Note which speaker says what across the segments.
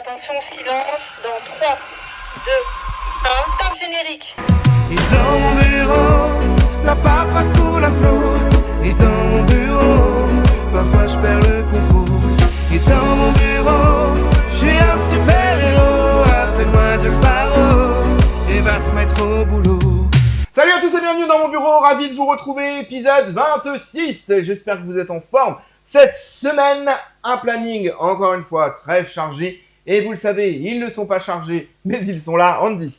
Speaker 1: Attention, silence, dans 3, 2, 1, top générique.
Speaker 2: Et dans mon bureau, la paperasse coule à flot. Et dans mon bureau, parfois je perds le contrôle. Et dans mon bureau, je suis un super-héros. Appelle-moi Jack Sparrow et va te mettre au boulot.
Speaker 3: Salut à tous et bienvenue dans mon bureau, ravi de vous retrouver, épisode 26. J'espère que vous êtes en forme. Cette semaine, un planning encore une fois très chargé. Et vous le savez, ils ne sont pas chargés, mais ils sont là. Andy,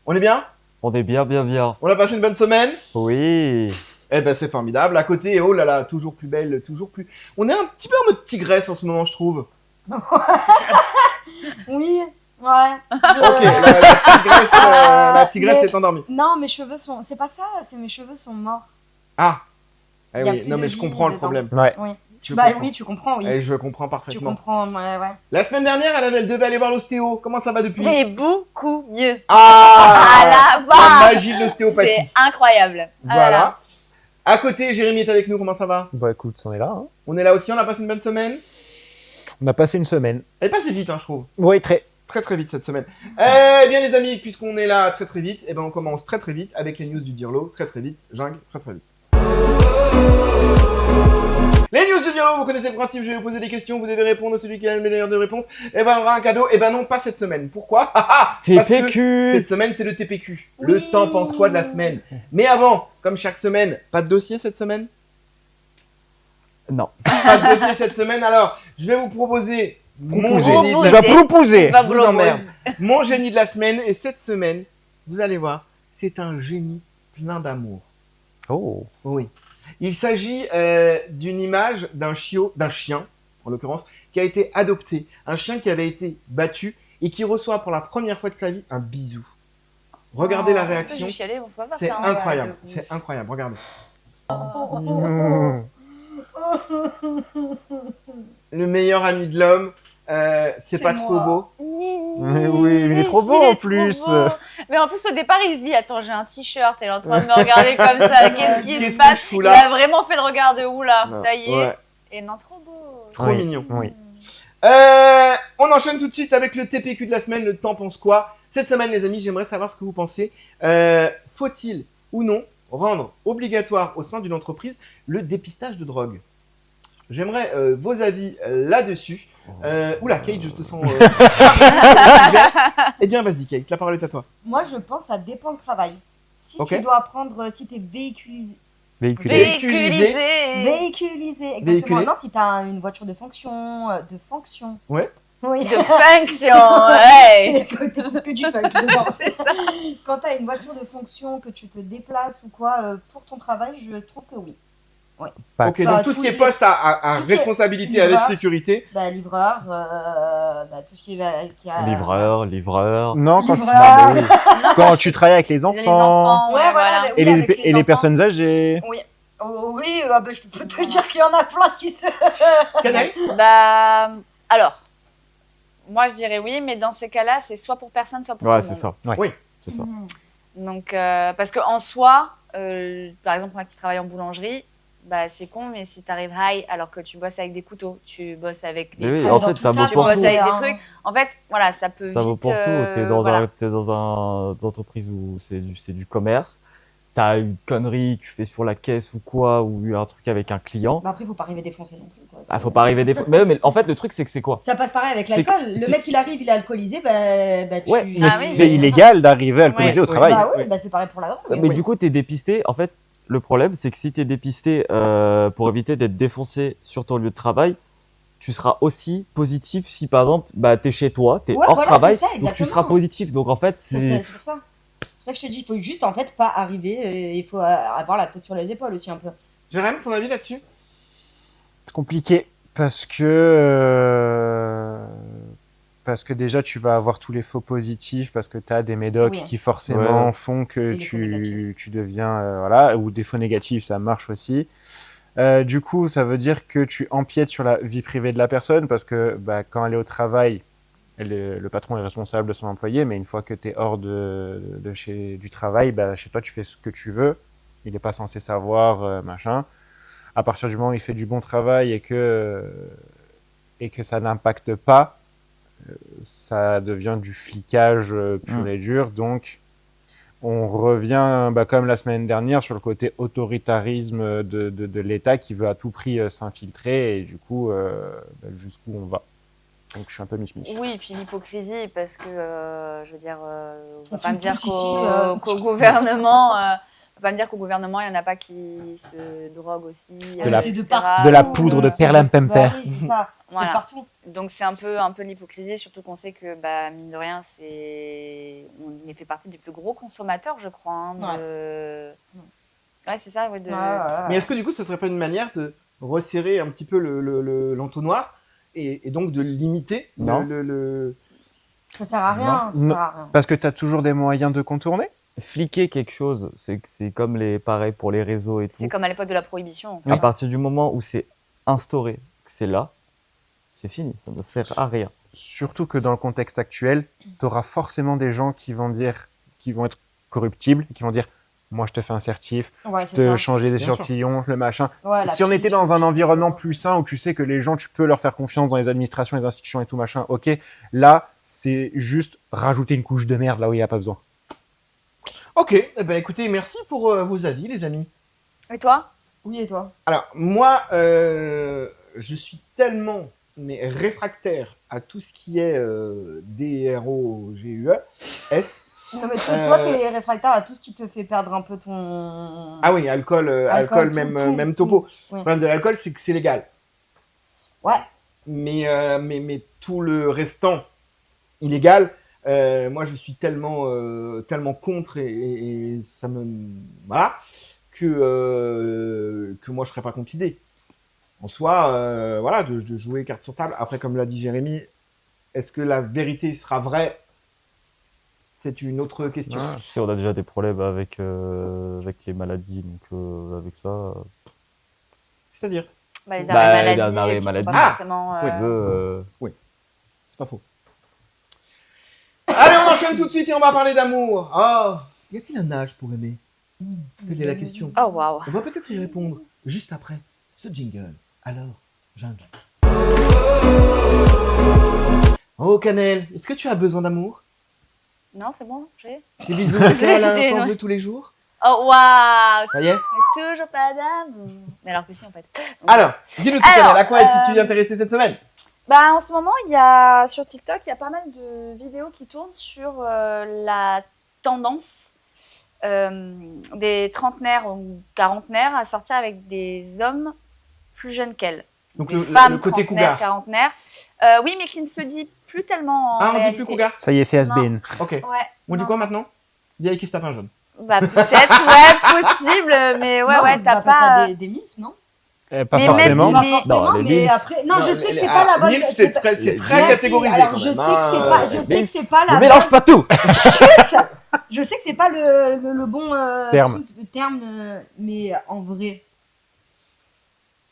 Speaker 3: on est bien?
Speaker 4: On est bien.
Speaker 3: On a passé une bonne semaine?
Speaker 4: Oui.
Speaker 3: Eh ben c'est formidable. À côté, oh là là, toujours plus belle, toujours plus... On est un petit peu en mode tigresse en ce moment, je trouve.
Speaker 5: Oui, ouais.
Speaker 3: Ok, la tigresse
Speaker 5: Mais-
Speaker 3: est endormie.
Speaker 5: Non, mes cheveux sont... C'est pas ça, c'est mes cheveux sont morts.
Speaker 3: Ah, eh
Speaker 5: Il y a
Speaker 3: oui,
Speaker 5: plus
Speaker 3: non
Speaker 5: de
Speaker 3: mais je
Speaker 5: vie
Speaker 3: comprends le
Speaker 5: dedans.
Speaker 3: problème.
Speaker 4: Ouais.
Speaker 5: Oui.
Speaker 3: Je
Speaker 5: Bah
Speaker 3: comprends.
Speaker 5: oui, tu comprends, oui.
Speaker 3: Eh, je comprends
Speaker 5: Tu
Speaker 3: parfaitement.
Speaker 5: comprends, ouais.
Speaker 3: La semaine dernière, elle devait aller voir l'ostéo. Comment ça va depuis?
Speaker 6: Mais beaucoup mieux.
Speaker 3: Ah,
Speaker 6: la
Speaker 3: la
Speaker 6: barre.
Speaker 3: magie de l'ostéopathie.
Speaker 6: C'est incroyable.
Speaker 3: Voilà. À côté, Jérémy est avec nous. Comment ça va?
Speaker 7: Bah écoute, on est là. Hein.
Speaker 3: On est là aussi. On a passé une bonne semaine.
Speaker 7: On a passé une semaine.
Speaker 3: Elle est passée vite, hein, je trouve.
Speaker 7: Oui, très.
Speaker 3: Très très vite cette semaine. Eh bien les amis, puisqu'on est là très très vite, eh ben on commence très très vite avec les news du Dirlo. Très très vite. Jungle, très très vite. Les news du Dirlo, vous connaissez le principe, je vais vous poser des questions, vous devez répondre, celui qui a le meilleur de réponses, eh ben on aura un cadeau. Eh ben non, pas cette semaine. Pourquoi? Parce que
Speaker 4: TPQ.
Speaker 3: cette semaine, c'est le TPQ. Le temps pense quoi de la semaine. Mais avant, comme chaque semaine, pas de dossier cette semaine?
Speaker 4: Non.
Speaker 3: Pas de dossier cette semaine, alors je vais vous proposer mon
Speaker 7: Proposer.
Speaker 3: génie de
Speaker 7: Tu
Speaker 3: la
Speaker 7: vas
Speaker 3: semaine.
Speaker 7: proposer.
Speaker 6: Va
Speaker 3: Je
Speaker 6: vous
Speaker 3: vous
Speaker 6: le
Speaker 3: emmerde.
Speaker 6: pose.
Speaker 3: Mon génie de la semaine, et cette semaine, vous allez voir, c'est un génie plein d'amour.
Speaker 7: Oh.
Speaker 3: Oui. Il s'agit d'une image d'un chien, en l'occurrence, qui a été adopté. Un chien qui avait été battu et qui reçoit pour la première fois de sa vie un bisou. Regardez la
Speaker 6: Je
Speaker 3: réaction.
Speaker 6: vais chialer, on peut pas
Speaker 3: C'est
Speaker 6: faire un-
Speaker 3: incroyable. C'est incroyable. Regardez.
Speaker 7: Mmh.
Speaker 3: Le meilleur ami de l'homme, c'est pas trop
Speaker 6: moi.
Speaker 3: beau.
Speaker 7: Mais oui, mais il est trop beau en plus.
Speaker 6: Mais en plus, au départ, il se dit attends, j'ai un t-shirt, elle est en train de me regarder comme ça, qu'est-ce qui
Speaker 3: Qu'est-ce
Speaker 6: se
Speaker 3: que
Speaker 6: passe?
Speaker 3: je fous
Speaker 6: Il
Speaker 3: là?
Speaker 6: a vraiment fait le regard de oula,
Speaker 3: Non.
Speaker 6: ça y est.
Speaker 3: Ouais.
Speaker 6: Et non, trop beau.
Speaker 3: Trop
Speaker 7: Oui.
Speaker 3: mignon.
Speaker 7: Oui.
Speaker 3: On enchaîne tout de suite avec le TPQ de la semaine, le temps pense quoi? Cette semaine les amis, j'aimerais savoir ce que vous pensez. Faut-il ou non rendre obligatoire au sein d'une entreprise le dépistage de drogue? J'aimerais vos avis là-dessus. Oula, Kate, je te sens... Eh bien, vas-y, Kate, la parole est à toi.
Speaker 5: Moi, je pense que ça dépend du travail. Si
Speaker 3: Ok.
Speaker 5: tu dois apprendre, si tu es véhiculisé,
Speaker 7: Véhiculé.
Speaker 6: Véhiculisé.
Speaker 5: exactement.
Speaker 3: Véhiculé.
Speaker 5: Non, si tu as une voiture de fonction,
Speaker 3: Ouais.
Speaker 5: Oui.
Speaker 6: De fonction, ouais.
Speaker 5: C'est que du funk dedans, c'est ça. Quand tu as une voiture de fonction, que tu te déplaces ou quoi, pour ton travail, je trouve que oui.
Speaker 7: Pas-
Speaker 3: Ok,
Speaker 5: Bah,
Speaker 3: donc tout ce
Speaker 5: tous
Speaker 3: qui est
Speaker 5: les-
Speaker 3: poste à
Speaker 5: tout ce qui est
Speaker 3: responsabilité avec
Speaker 5: livreur.
Speaker 3: sécurité.
Speaker 5: Bah, livreur, tout ce qui a...
Speaker 4: Livreur.
Speaker 7: Non, quand,
Speaker 5: Livreur.
Speaker 7: non, mais oui. Quand tu travailles avec les enfants.
Speaker 6: Les enfants, ouais,
Speaker 5: Ouais,
Speaker 6: voilà.
Speaker 5: voilà.
Speaker 7: Et,
Speaker 5: Oui, avec
Speaker 7: et les
Speaker 5: enfants.
Speaker 7: personnes âgées.
Speaker 5: Oh, oui, bah, je peux te dire qu'il y en a plein qui se...
Speaker 3: Canal.
Speaker 6: Bah, alors, moi je dirais oui, mais dans ces cas-là, c'est soit pour personne, soit pour tout
Speaker 4: Ouais,
Speaker 6: le
Speaker 4: c'est
Speaker 6: monde.
Speaker 4: ça.
Speaker 7: Ouais.
Speaker 3: Oui.
Speaker 4: C'est ça.
Speaker 6: Donc, parce qu'en soi, par exemple, moi qui travaille en boulangerie, bah, c'est con, mais si tu arrives high alors que tu bosses avec des couteaux, tu bosses avec des
Speaker 4: Et oui,
Speaker 6: feux,
Speaker 4: en
Speaker 5: dans
Speaker 4: fait,
Speaker 5: tout
Speaker 4: ça
Speaker 5: cas,
Speaker 4: vaut
Speaker 6: tu
Speaker 4: pour
Speaker 6: bosses
Speaker 4: tout.
Speaker 6: avec
Speaker 5: hein.
Speaker 6: des trucs. En fait, voilà, ça peut
Speaker 4: Ça vaut
Speaker 6: vite,
Speaker 4: pour tout. T'es dans,
Speaker 6: voilà.
Speaker 4: t'es dans une entreprise où c'est du commerce. T'as une connerie que tu fais sur la caisse ou quoi, ou un truc avec un client.
Speaker 5: Bah, après, faut pas arriver défoncé non plus, quoi.
Speaker 4: Ah, faut pas arriver des fois. Mais en fait, le truc, c'est que c'est quoi?
Speaker 5: Ça passe pareil avec
Speaker 4: C'est-
Speaker 5: l'alcool. Le
Speaker 4: c'est-
Speaker 5: mec, il arrive, il est alcoolisé, bah tu...
Speaker 4: Ouais,
Speaker 7: Mais
Speaker 6: Ah oui,
Speaker 7: c'est
Speaker 6: mais-
Speaker 7: illégal d'arriver alcoolisé au
Speaker 3: Ouais.
Speaker 7: travail.
Speaker 5: Bah oui,
Speaker 3: Ouais.
Speaker 5: bah c'est pareil pour la drogue.
Speaker 4: Mais
Speaker 5: oui.
Speaker 4: du coup, t'es dépisté. En fait, le problème, c'est que si t'es dépisté pour éviter d'être défoncé sur ton lieu de travail, tu seras aussi positif si, par exemple, bah, t'es chez toi, t'es
Speaker 5: Ouais,
Speaker 4: hors
Speaker 5: voilà,
Speaker 4: travail,
Speaker 5: c'est ça,
Speaker 4: donc tu
Speaker 5: exactement.
Speaker 4: seras positif. Donc, en fait,
Speaker 5: C'est pour ça. C'est pour ça que je te dis, il faut juste en fait pas arriver, il faut avoir la tête sur les épaules aussi un peu.
Speaker 3: Jérémy, ton avis là-dessus?
Speaker 7: C'est compliqué parce que déjà tu vas avoir tous les faux positifs parce que tu as des médocs
Speaker 5: Oui.
Speaker 7: qui forcément
Speaker 4: Ouais.
Speaker 7: font que
Speaker 5: Et les faux négatifs.
Speaker 7: tu deviens voilà, ou des faux négatifs, ça marche aussi. Du coup, ça veut dire que tu empiètes sur la vie privée de la personne parce que bah, quand elle est au travail, le patron est responsable de son employé, mais une fois que tu es hors du travail, bah, chez toi, tu fais ce que tu veux. Il n'est pas censé savoir, machin. À partir du moment où il fait du bon travail et que ça n'impacte pas ça devient du flicage pur et dur. Donc, on revient, comme la semaine dernière, sur le côté autoritarisme de l'État qui veut à tout prix s'infiltrer. Et du coup, jusqu'où on va. Donc, je suis un peu mich-mich.
Speaker 6: Oui, et puis l'hypocrisie, parce que, je veux dire, on va
Speaker 5: On
Speaker 6: pas me
Speaker 5: fume
Speaker 6: dire
Speaker 5: tous ici,
Speaker 6: qu'au gouvernement, on va pas me dire qu'au gouvernement, il y en a pas qui se droguent aussi.
Speaker 5: C'est de
Speaker 6: etc.
Speaker 5: partout.
Speaker 7: De la poudre de perlimpinpin.
Speaker 5: Bah oui, c'est ça.
Speaker 6: Voilà.
Speaker 5: C'est partout.
Speaker 6: Donc c'est un peu de l'hypocrisie, surtout qu'on sait que, mine de rien, on fait partie des plus gros consommateurs, je crois. Hein, Ouais, c'est ça. Ouais,
Speaker 3: Mais est-ce que du coup, ce serait pas une manière de resserrer un petit peu l'entonnoir et donc de limiter
Speaker 7: Non.
Speaker 3: le...
Speaker 5: Ça sert à rien. Ça
Speaker 7: Non.
Speaker 5: sert à rien.
Speaker 7: Parce que tu as toujours des moyens de contourner.
Speaker 4: Fliquer quelque chose, c'est comme pareil pour les réseaux et tout.
Speaker 6: C'est comme à l'époque de la prohibition.
Speaker 4: À partir du moment où c'est instauré, que c'est là, c'est fini, ça ne sert à rien.
Speaker 7: Surtout que dans le contexte actuel, tu auras forcément des gens qui vont être corruptibles, qui vont dire moi je te fais un certif,
Speaker 5: Ouais,
Speaker 7: je
Speaker 5: c'est
Speaker 7: te
Speaker 5: ça.
Speaker 7: change les
Speaker 3: Bien sûr.
Speaker 7: échantillons, le machin.
Speaker 5: Ouais, la
Speaker 7: Si on était
Speaker 5: punition.
Speaker 7: dans un environnement plus sain où tu sais que les gens, tu peux leur faire confiance dans les administrations, les institutions et tout machin, ok. Là, c'est juste rajouter une couche de merde là où il n'y a pas besoin.
Speaker 3: Ok, écoutez, merci pour vos avis, les amis.
Speaker 6: Et toi?
Speaker 5: Oui, et toi?
Speaker 3: Alors, moi, je suis tellement réfractaire à tout ce qui est DROGUE, S.
Speaker 5: Non, mais toi, t'es réfractaire à tout ce qui te fait perdre un peu ton.
Speaker 3: Ah oui, alcool,
Speaker 5: Alcool, tout,
Speaker 3: même
Speaker 5: tout,
Speaker 3: topo.
Speaker 5: tout.
Speaker 3: Le
Speaker 5: Ouais.
Speaker 3: problème de l'alcool, c'est que c'est légal.
Speaker 5: Ouais.
Speaker 3: Mais tout le restant illégal, moi je suis tellement contre et ça me voilà que moi je serais pas contre l'idée. En soi, voilà, de jouer carte sur table. Après, comme l'a dit Jérémy, est-ce que la vérité sera vraie? C'est une autre question.
Speaker 4: Tu sais, on a déjà des problèmes avec les maladies, donc avec ça.
Speaker 3: C'est-à-dire,
Speaker 6: Les
Speaker 4: Bah,
Speaker 6: arrêts
Speaker 4: les
Speaker 6: maladie.
Speaker 4: arrêts
Speaker 6: et puis c'est
Speaker 4: maladie.
Speaker 6: pas
Speaker 3: Ah
Speaker 6: forcément,
Speaker 3: oui. C'est pas faux. Allez, on enchaîne tout de suite et on va parler d'amour. Oh, y a-t-il un âge pour aimer? Telle est la question.
Speaker 6: Oh waouh.
Speaker 3: On va peut-être y répondre juste après ce jingle. Alors, jungle. Oh, Canel, est-ce que tu as besoin d'amour?
Speaker 6: Non, c'est bon, j'ai.
Speaker 3: Tes bisous de câlin,
Speaker 6: C'était-
Speaker 3: t'en
Speaker 6: non.
Speaker 3: veux tous les jours?
Speaker 6: Oh waouh.
Speaker 3: Ça y est?
Speaker 6: Mais toujours pas d'amour. Mais alors que si en fait.
Speaker 3: Alors, dis-nous tout,
Speaker 6: Alors,
Speaker 3: Canel, à quoi es-tu intéressé cette semaine?
Speaker 6: En ce moment, il y a sur TikTok, il y a pas mal de vidéos qui tournent sur la tendance des trentenaires ou quarantenaires à sortir avec des hommes plus jeunes qu'elles.
Speaker 3: Donc
Speaker 6: Des
Speaker 3: le
Speaker 6: femmes
Speaker 3: côté
Speaker 6: trentenaires,
Speaker 3: cougar.
Speaker 6: quarantenaires. Oui, mais qui ne se dit plus tellement en
Speaker 3: Ah, on dit
Speaker 6: réalité.
Speaker 3: plus cougar?
Speaker 7: Ça y est, c'est has-been.
Speaker 3: Ok.
Speaker 6: Ouais.
Speaker 3: On dit
Speaker 6: non.
Speaker 3: quoi maintenant? Vieille qui se tape un jeune.
Speaker 6: Peut-être, ouais, possible, mais ouais,
Speaker 5: Non,
Speaker 6: ouais,
Speaker 5: on
Speaker 6: t'as
Speaker 5: appelle ça
Speaker 6: pas.
Speaker 5: des mythes, non?
Speaker 7: Pas
Speaker 6: Mais
Speaker 7: forcément.
Speaker 6: même-
Speaker 5: Pas forcément,
Speaker 4: les
Speaker 5: mais
Speaker 4: milfs.
Speaker 5: après. Non, je sais que c'est
Speaker 3: Ah,
Speaker 5: pas la bonne.
Speaker 3: milf, c'est très
Speaker 5: Merci.
Speaker 3: catégorisé.
Speaker 5: Alors,
Speaker 3: quand
Speaker 5: je
Speaker 3: même,
Speaker 5: sais
Speaker 3: hein,
Speaker 5: que c'est pas, je sais que c'est pas la
Speaker 4: Ne mélange pas tout!
Speaker 5: Je sais que c'est pas le bon
Speaker 7: Terme.
Speaker 5: le terme, mais en vrai.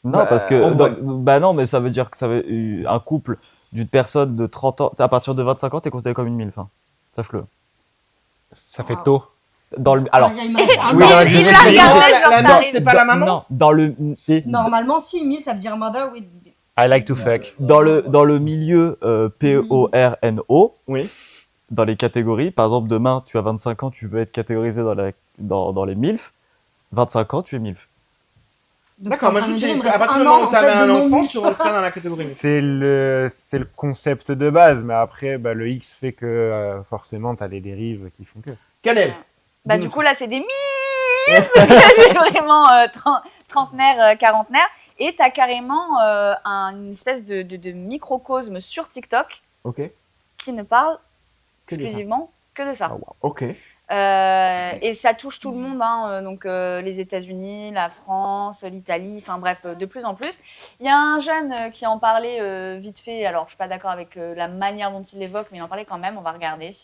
Speaker 4: Non, parce que.
Speaker 3: en vrai.
Speaker 4: Non, mais ça veut dire que un couple d'une personne de 30 ans, à partir de 25 ans, t'es considéré comme une milf. Hein. Sache-le.
Speaker 7: Ça fait tôt.
Speaker 4: Alors.
Speaker 5: Ah, il me reste un
Speaker 7: Oui,
Speaker 5: an.
Speaker 7: dans la
Speaker 6: il l'a
Speaker 7: Jésus-Christ.
Speaker 6: regardé, genre,
Speaker 3: La
Speaker 6: ça
Speaker 3: milf,
Speaker 6: arrive.
Speaker 3: c'est pas la maman?
Speaker 4: Non, dans le.
Speaker 7: Si.
Speaker 5: Normalement, si, mille, ça veut dire mother with.
Speaker 7: I like to fuck.
Speaker 4: Dans le milieu PORNO,
Speaker 3: Oui.
Speaker 4: dans les catégories, par exemple, demain, tu as 25 ans, tu veux être catégorisé dans les MILF. 25 ans, tu es MILF.
Speaker 5: Donc,
Speaker 3: D'accord, moi
Speaker 5: t'es en
Speaker 3: je
Speaker 5: train de
Speaker 3: me
Speaker 5: me
Speaker 3: dis
Speaker 5: dire,
Speaker 3: qu'à
Speaker 5: il me
Speaker 3: partir
Speaker 5: reste
Speaker 3: du moment où
Speaker 5: en
Speaker 3: t'avais
Speaker 5: fait,
Speaker 3: un
Speaker 5: de
Speaker 3: enfant,
Speaker 5: non-milf.
Speaker 3: tu rentrais dans la catégorie milf.
Speaker 7: C'est le concept de base, mais après, le X fait que forcément, t'as les dérives qui font que.
Speaker 3: Canel.
Speaker 6: Du coup, là, c'est des milfs parce que c'est vraiment trentenaire, quarantenaire. Et t'as carrément une espèce de microcosme sur TikTok
Speaker 3: Ok.
Speaker 6: qui ne parle
Speaker 3: Que de ça.
Speaker 6: exclusivement que de ça.
Speaker 3: Ah, wow. Ok.
Speaker 6: Et ça touche tout le monde, hein, donc les États-Unis, la France, l'Italie, enfin bref, de plus en plus. Il y a un jeune qui en parlait vite fait, alors je suis pas d'accord avec la manière dont il l'évoque, mais il en parlait quand même, on va regarder.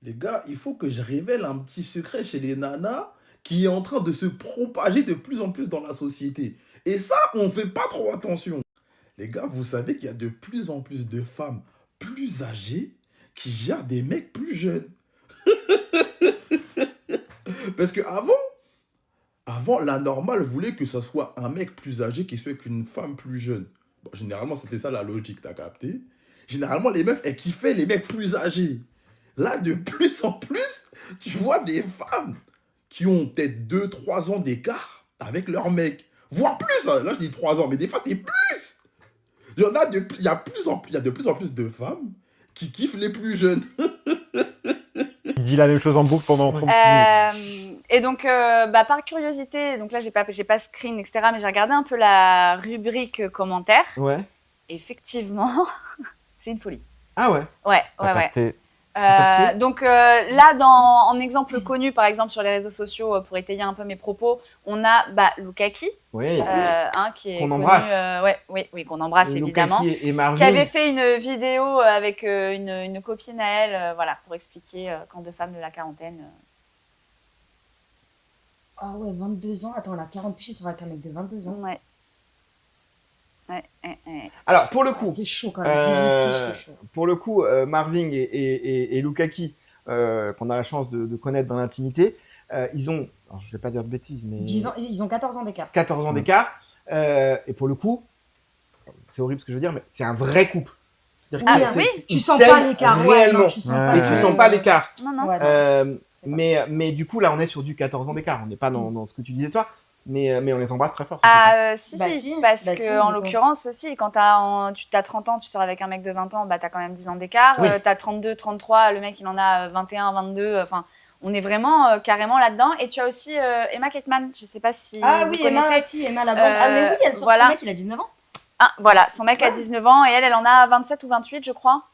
Speaker 8: Les gars, il faut que je révèle un petit secret chez les nanas qui est en train de se propager de plus en plus dans la société. Et ça, on fait pas trop attention. Les gars, vous savez qu'il y a de plus en plus de femmes plus âgées qui gèrent des mecs plus jeunes. Parce que avant, la normale voulait que ce soit un mec plus âgé qui soit qu'une femme plus jeune. Bon, généralement, c'était ça la logique, t'as capté. généralement, les meufs, elles kiffaient les mecs plus âgés. Là, de plus en plus, tu vois des femmes qui ont peut-être 2, 3 ans d'écart avec leur mec. Voire plus, hein. Là, je dis 3 ans, mais des fois, c'est plus. Il y a de plus en plus de femmes qui kiffent les plus jeunes.
Speaker 7: Il dit la même chose en boucle pendant 30 minutes.
Speaker 6: Et donc, par curiosité, donc là, j'ai pas screen, etc., mais j'ai regardé un peu la rubrique commentaires.
Speaker 3: Ouais.
Speaker 6: Effectivement, c'est une folie.
Speaker 3: Ah ouais.
Speaker 6: Ouais.
Speaker 4: Capté.
Speaker 3: capté.
Speaker 6: Donc là, en exemple connu, par exemple sur les réseaux sociaux, pour étayer un peu mes propos, on a Lukaku,
Speaker 3: Oui.
Speaker 6: qui est
Speaker 3: Qu'on
Speaker 6: connu,
Speaker 3: embrasse.
Speaker 6: oui, qu'on embrasse évidemment,
Speaker 3: Lukaku et Marvin.
Speaker 6: qui avait fait une vidéo avec une copine à elle, voilà, pour expliquer quand deux femmes de la quarantaine.
Speaker 5: Ah ouais, 22 ans. Attends, elle a 40 piges, c'est vrai qu'un mec de 22 ans.
Speaker 6: Ouais.
Speaker 3: Alors, pour le coup,
Speaker 5: C'est chaud quand même. 18 piges, c'est chaud.
Speaker 3: pour le coup, Marvin et Lukaku, qu'on a la chance de connaître dans l'intimité, ils ont, alors je vais pas dire de bêtises, mais
Speaker 5: 10 ans, ils ont 14 ans d'écart.
Speaker 3: 14 ans d'écart. Et pour le coup, c'est horrible ce que je veux dire, mais c'est un vrai couple. C'est-à-dire
Speaker 6: Ah,
Speaker 3: que
Speaker 6: oui,
Speaker 3: ils
Speaker 5: Tu sens
Speaker 3: s'aiment
Speaker 5: pas l'écart. Ouais,
Speaker 3: réellement.
Speaker 5: non, tu sens pas
Speaker 3: Et tu
Speaker 7: Ouais.
Speaker 3: sens pas l'écart.
Speaker 6: Non.
Speaker 5: Ouais, non.
Speaker 3: Mais du coup, là, on est sur du 14 ans d'écart. On n'est pas dans ce que tu disais, toi. Mais on les embrasse très fort.
Speaker 6: Si,
Speaker 5: Bah
Speaker 6: si,
Speaker 5: si,
Speaker 6: parce
Speaker 5: bah
Speaker 6: que
Speaker 5: si,
Speaker 6: en
Speaker 5: du coup.
Speaker 6: l'occurrence aussi, quand tu as 30 ans, tu sors avec un mec de 20 ans, t'as quand même 10 ans d'écart.
Speaker 3: Oui.
Speaker 6: T'as 32, 33, le mec il en a 21, 22. Enfin, on est vraiment carrément là-dedans. Et tu as aussi Emma Kettman, je sais pas si
Speaker 5: Ah
Speaker 6: vous
Speaker 5: oui,
Speaker 6: connaissez.
Speaker 5: Emma, si, Emma la blonde. Ah mais oui, elle sort
Speaker 6: voilà.
Speaker 5: son mec, il a 19 ans.
Speaker 6: Ah, voilà, son mec a
Speaker 5: Ouais.
Speaker 6: 19 ans et elle en a 27 ou 28, je crois.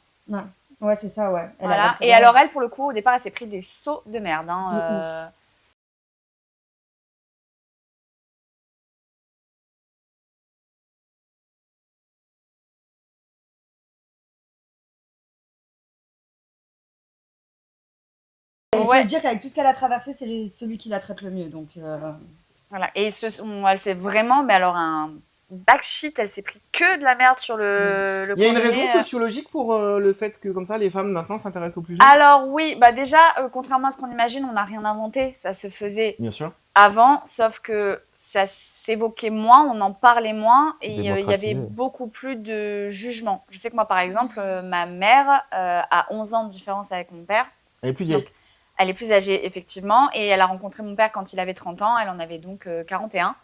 Speaker 5: Ouais, c'est ça, ouais. Elle a
Speaker 6: Voilà.
Speaker 5: 27
Speaker 6: Et
Speaker 5: ans.
Speaker 6: alors elle, pour le coup, au départ, elle s'est pris des sauts de merde. Hein,
Speaker 5: De Il faut
Speaker 6: Ouais.
Speaker 5: se dire qu'avec tout ce qu'elle a traversé, c'est celui qui la traite le mieux. Donc,
Speaker 6: Voilà. Et elle s'est vraiment, mais alors un backshit, elle s'est pris que de la merde sur le
Speaker 3: Il y a une
Speaker 6: coin du
Speaker 3: raison
Speaker 6: nez,
Speaker 3: sociologique pour le fait que, comme ça, les femmes maintenant s'intéressent aux plus jeunes.
Speaker 6: Alors oui, déjà, contrairement à ce qu'on imagine, on n'a rien inventé. Ça se faisait
Speaker 3: Bien sûr.
Speaker 6: avant, sauf que ça s'évoquait moins, on en parlait moins
Speaker 4: C'est
Speaker 6: et il y avait
Speaker 4: démocratisé.
Speaker 6: beaucoup plus de jugement. Je sais que moi, par exemple, ma mère a 11 ans de différence avec mon père.
Speaker 3: Elle est plus vieille.
Speaker 6: Donc, elle est plus âgée, effectivement, et elle a rencontré mon père quand il avait 30 ans. Elle en avait donc 41.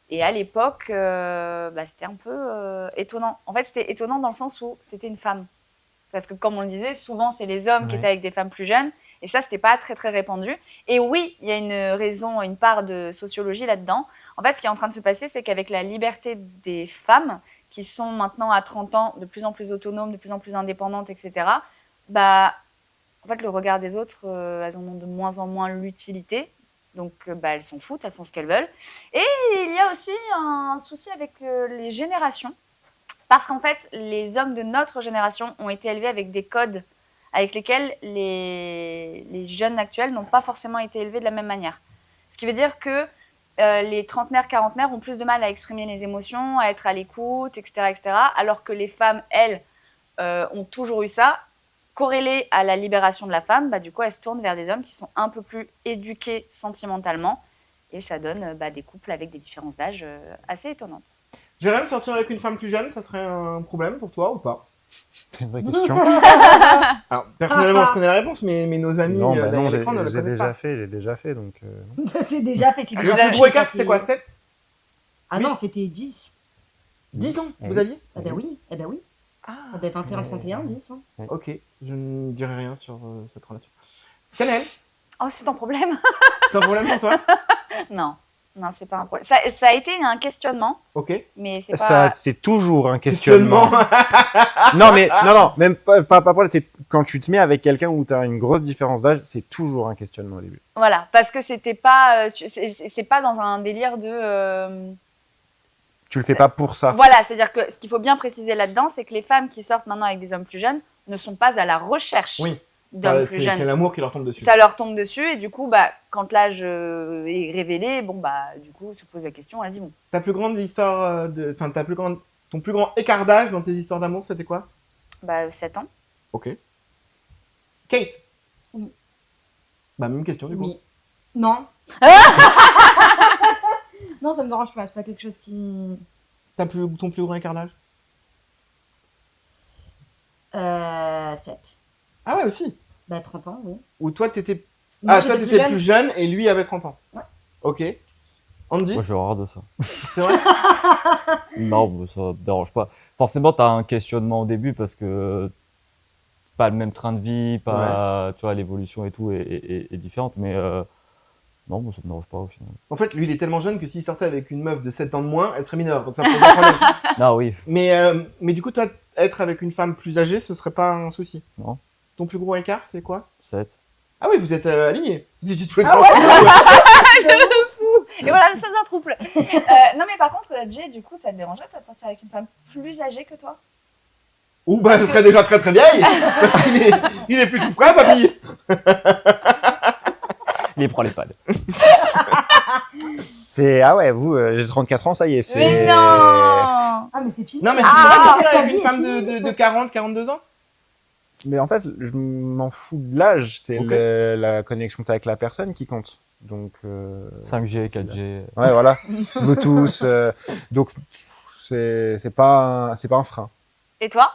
Speaker 6: Et à l'époque, c'était un peu étonnant. En fait, c'était étonnant dans le sens où c'était une femme. Parce que, comme on le disait, souvent, c'est les hommes qui
Speaker 7: Ouais.
Speaker 6: étaient avec des femmes plus jeunes. Et ça, c'était pas très, très répandu. Et oui, il y a une raison, une part de sociologie là-dedans. En fait, ce qui est en train de se passer, c'est qu'avec la liberté des femmes, qui sont maintenant à 30 ans de plus en plus autonomes, de plus en plus indépendantes, etc., en fait, le regard des autres, elles en ont de moins en moins l'utilité. Donc, elles s'en foutent, elles font ce qu'elles veulent. Et il y a aussi un souci avec les générations. Parce qu'en fait, les hommes de notre génération ont été élevés avec des codes avec lesquels les jeunes actuels n'ont pas forcément été élevés de la même manière. Ce qui veut dire que les trentenaires, quarantenaires ont plus de mal à exprimer les émotions, à être à l'écoute, etc., etc., alors que les femmes, elles, ont toujours eu ça. Corrélé à la libération de la femme, du coup, elles se tournent vers des hommes qui sont un peu plus éduqués sentimentalement. Et ça donne des couples avec des différences d'âge assez étonnantes.
Speaker 3: Jérém, sortir avec une femme plus jeune, ça serait un problème pour toi ou pas?
Speaker 7: C'est une vraie question.
Speaker 3: Alors, personnellement, je connais la réponse, mais nos amis
Speaker 7: Non,
Speaker 3: derrière
Speaker 7: j'ai
Speaker 3: l'écran ne la connaissent
Speaker 7: déjà
Speaker 3: pas.
Speaker 7: fait, j'ai déjà fait, donc... non.
Speaker 5: c'est déjà fait. C'est
Speaker 3: Le
Speaker 5: déjà
Speaker 3: plus
Speaker 5: fait,
Speaker 3: gros
Speaker 5: ça,
Speaker 3: écart, c'était quoi? 7?
Speaker 5: Ah non, c'était 10.
Speaker 3: 10 ans,
Speaker 7: Eh
Speaker 3: vous
Speaker 7: oui.
Speaker 3: aviez?
Speaker 5: Eh ben oui, eh ben oui.
Speaker 3: Ah,
Speaker 5: Eh ben 21, 31, 10. Hein.
Speaker 3: ok. Je ne dirai rien sur cette relation. Canel,
Speaker 6: Oh, c'est ton problème?
Speaker 3: c'est un problème pour toi?
Speaker 6: Non, c'est pas un problème. Ça a été un questionnement,
Speaker 3: Ok.
Speaker 6: mais c'est
Speaker 7: Ça,
Speaker 6: pas...
Speaker 7: c'est toujours un questionnement. Non, même pas problème. C'est quand tu te mets avec quelqu'un où tu as une grosse différence d'âge, c'est toujours un questionnement au début.
Speaker 6: Voilà, parce que c'était pas... c'est pas dans un délire de...
Speaker 7: Tu le fais pas pour ça.
Speaker 6: Voilà, c'est-à-dire que ce qu'il faut bien préciser là-dedans, c'est que les femmes qui sortent maintenant avec des hommes plus jeunes ne sont pas à la recherche
Speaker 3: Oui.
Speaker 6: d'hommes plus
Speaker 3: C'est
Speaker 6: jeunes.
Speaker 3: l'amour qui leur tombe dessus.
Speaker 6: Ça leur tombe dessus et du coup, quand l'âge est révélé, du coup, se pose la question, elle dit bon.
Speaker 3: Ta plus grande histoire Enfin, ton plus grand écart d'âge dans tes histoires d'amour, c'était quoi?
Speaker 6: 7 ans.
Speaker 3: Ok. Kate?
Speaker 5: Oui.
Speaker 3: Même question du coup.
Speaker 5: Oui. Non. Non, ça me dérange pas. C'est pas quelque chose qui.
Speaker 3: Ton plus grand écart d'âge?
Speaker 5: 7.
Speaker 3: Ah ouais, aussi.
Speaker 5: Bah, 30 ans, oui.
Speaker 3: Ou toi, t'étais...
Speaker 5: Moi,
Speaker 3: Ah,
Speaker 5: j'étais
Speaker 3: toi, t'étais plus jeune et lui avait 30 ans.
Speaker 5: Ouais.
Speaker 3: Ok. Andy,
Speaker 4: Moi, j'ai horreur de ça.
Speaker 3: c'est vrai?
Speaker 4: Non, mais ça me dérange pas. Forcément, t'as un questionnement au début parce que pas le même train de vie, pas, tu vois, l'évolution et tout est différente. Mais non, moi, ça me dérange pas au final.
Speaker 3: En fait, lui, il est tellement jeune que s'il sortait avec une meuf de 7 ans de moins, elle serait mineure. Donc ça pose un problème.
Speaker 4: Non, oui.
Speaker 3: Mais du coup, toi, être avec une femme plus âgée, ce serait pas un souci?
Speaker 4: Non.
Speaker 3: Ton plus gros écart, c'est quoi?
Speaker 4: 7.
Speaker 3: Ah oui, vous êtes alignés. Vous étiez tous les
Speaker 5: Ah
Speaker 3: trois
Speaker 5: ouais.
Speaker 3: ensemble.
Speaker 6: De fou. Et voilà, nous sommes un trouble. Non, mais par contre, Jay, du coup, ça te dérangerait toi de sortir avec une femme plus âgée que toi?
Speaker 3: Ou bah, ce serait déjà très très vieille. Parce qu'il est plus tout frais, papy.
Speaker 4: Il prend les pads.
Speaker 7: Ah ouais, vous, j'ai 34 ans, ça y est. C'est...
Speaker 6: Mais non.
Speaker 5: Ah, mais c'est fini.
Speaker 3: Non, mais tu
Speaker 6: Ah.
Speaker 3: pourrais sortir
Speaker 5: Ta
Speaker 3: avec
Speaker 5: vie
Speaker 3: une
Speaker 5: est
Speaker 3: femme
Speaker 5: finie.
Speaker 3: de 40, 42 ans?
Speaker 7: Mais en fait, je m'en fous de l'âge, c'est
Speaker 3: Ok.
Speaker 7: la connexion que t'as avec la personne qui compte. Donc,
Speaker 4: 5G, 4G.
Speaker 7: ouais, voilà. Bluetooth. Donc, c'est pas un frein.
Speaker 6: Et toi?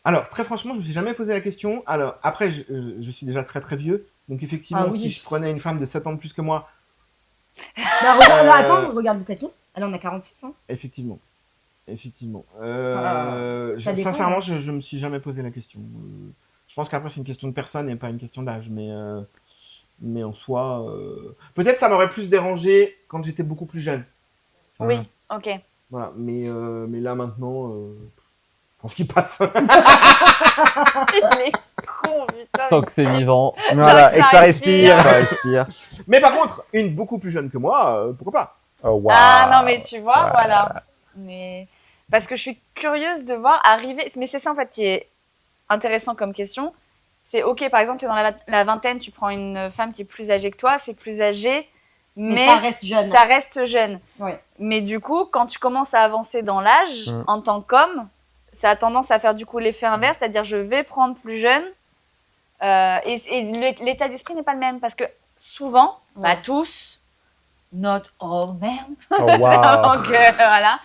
Speaker 3: Alors, très franchement, je me suis jamais posé la question. Alors, après, je suis déjà très très vieux. Donc, effectivement,
Speaker 5: Ah oui.
Speaker 3: si je prenais une femme de 7 ans de plus que moi,
Speaker 5: Bah, regarde, attends, regarde Lucatine. Elle en a 46 ans.
Speaker 3: effectivement. Effectivement.
Speaker 5: ça dépend.
Speaker 3: Sincèrement, je me suis jamais posé la question. Je pense qu'après, c'est une question de personne et pas une question d'âge. Mais en soi, peut-être ça m'aurait plus dérangé quand j'étais beaucoup plus jeune.
Speaker 6: Oui, ok.
Speaker 3: Voilà. Mais là, maintenant, je pense qu'il passe.
Speaker 6: Il est con, putain.
Speaker 4: Tant que c'est vivant,
Speaker 7: Voilà,
Speaker 6: Ça
Speaker 7: et que ça
Speaker 6: respire.
Speaker 7: respire.
Speaker 4: ça respire.
Speaker 3: Mais par contre, une beaucoup plus jeune que moi, pourquoi pas?
Speaker 7: Oh, waouh.
Speaker 6: Ah non, mais tu vois,
Speaker 7: Ouais.
Speaker 6: voilà. Mais parce que je suis curieuse de voir arriver. Mais c'est ça en fait qui est intéressant comme question. C'est ok, par exemple, tu es dans la vingtaine, tu prends une femme qui est plus âgée que toi, c'est plus âgé, mais
Speaker 5: ça reste jeune.
Speaker 6: ça reste jeune.
Speaker 5: Ouais.
Speaker 6: Mais du coup, quand tu commences à avancer dans l'âge, en tant qu'homme, ça a tendance à faire du coup l'effet inverse, c'est-à-dire je vais prendre plus jeune. Et l'état d'esprit n'est pas le même parce que souvent, pas
Speaker 5: Ouais.
Speaker 6: tous, not all men,
Speaker 7: Oh, waouh.
Speaker 6: donc voilà,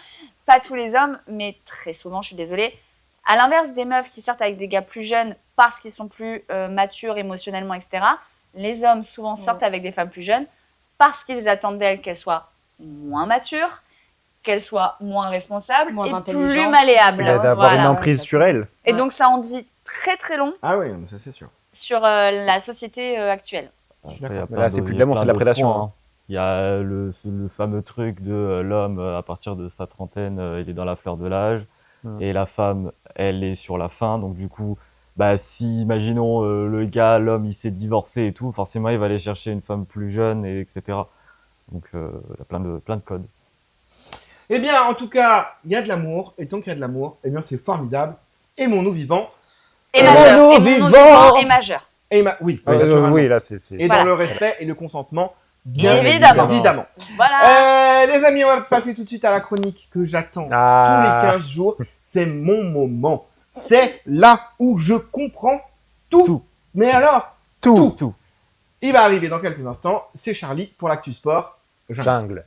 Speaker 6: pas tous les hommes, mais très souvent, je suis désolée. À l'inverse des meufs qui sortent avec des gars plus jeunes parce qu'ils sont plus matures émotionnellement, etc., les hommes souvent sortent avec des femmes plus jeunes parce qu'ils attendent d'elles qu'elles soient moins matures, qu'elles soient moins responsables
Speaker 5: Moins
Speaker 6: et plus
Speaker 5: intelligentes.
Speaker 6: malléables.
Speaker 7: D'avoir
Speaker 6: Voilà.
Speaker 7: une emprise sur elle.
Speaker 6: Et
Speaker 5: Ouais.
Speaker 6: donc ça en dit très très long
Speaker 3: Ah oui, mais ça c'est sûr.
Speaker 6: sur la société actuelle.
Speaker 3: Je suis
Speaker 4: Après, il y a
Speaker 3: d'accord.
Speaker 7: Mais
Speaker 4: plein
Speaker 7: là, c'est
Speaker 4: de-
Speaker 7: plus de
Speaker 4: il y a
Speaker 7: l'amour,
Speaker 4: plein
Speaker 7: c'est de la
Speaker 4: d'autres
Speaker 7: prédation,
Speaker 4: points, hein. Il y a le fameux truc de l'homme, à partir de sa trentaine, il est dans la fleur de l'âge. Et la femme, elle est sur la fin. Donc, du coup, bah, si, imaginons, l'homme, il s'est divorcé et tout, forcément, il va aller chercher une femme plus jeune, etc. Donc, il y a plein de codes.
Speaker 3: Eh bien, en tout cas, il y a de l'amour. Et tant qu'il y a de l'amour, eh bien, c'est formidable. Aimons-nous vivants.
Speaker 6: Et
Speaker 3: Aimons-nous
Speaker 6: majeur. Aimons-nous
Speaker 3: vivants.
Speaker 6: vivants et majeur.
Speaker 3: Oui, naturellement.
Speaker 7: Oui, là, c'est.
Speaker 3: Et
Speaker 6: Voilà.
Speaker 3: dans le respect et le consentement, bien
Speaker 6: Évidemment.
Speaker 3: évidemment.
Speaker 6: Voilà.
Speaker 3: Les amis, on va passer tout de suite à la chronique que j'attends tous
Speaker 7: Ah.
Speaker 3: les 15 jours. C'est mon moment. C'est là où je comprends tout.
Speaker 4: Tout.
Speaker 3: Mais alors,
Speaker 7: Tout.
Speaker 4: Tout.
Speaker 3: il va arriver dans quelques instants. C'est Charlie pour l'Actu Sport.
Speaker 7: Jungle.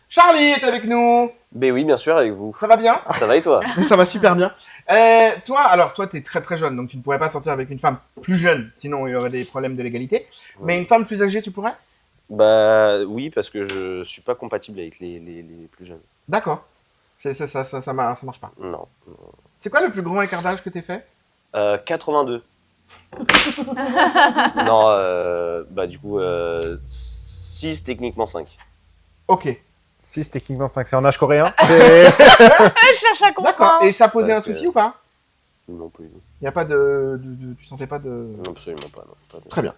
Speaker 3: Charlie est avec nous.
Speaker 9: Ben oui, bien sûr, avec vous.
Speaker 3: Ça va bien?
Speaker 9: Ça va et toi?
Speaker 3: Ça va super bien. Toi, t'es très très jeune, donc tu ne pourrais pas sortir avec une femme plus jeune, sinon il y aurait des problèmes de légalité. Mais une femme plus âgée, tu pourrais?
Speaker 9: Bah oui, parce que je suis pas compatible avec les plus jeunes.
Speaker 3: D'accord. Ça marche pas.
Speaker 9: Non.
Speaker 3: C'est quoi le plus grand écart d'âge que t'aies fait?
Speaker 9: 82. Non, bah du coup, 6, techniquement 5.
Speaker 3: Ok.
Speaker 7: 6, techniquement 5. C'est en âge coréen. C'est-
Speaker 6: Je cherche à comprendre.
Speaker 3: D'accord. Et ça posait un
Speaker 9: Parce que-
Speaker 3: souci ou pas?
Speaker 9: Non plus.
Speaker 3: Il n'y a pas tu sentais pas de...
Speaker 9: Non, absolument pas. Non, pas de-
Speaker 3: Très bien.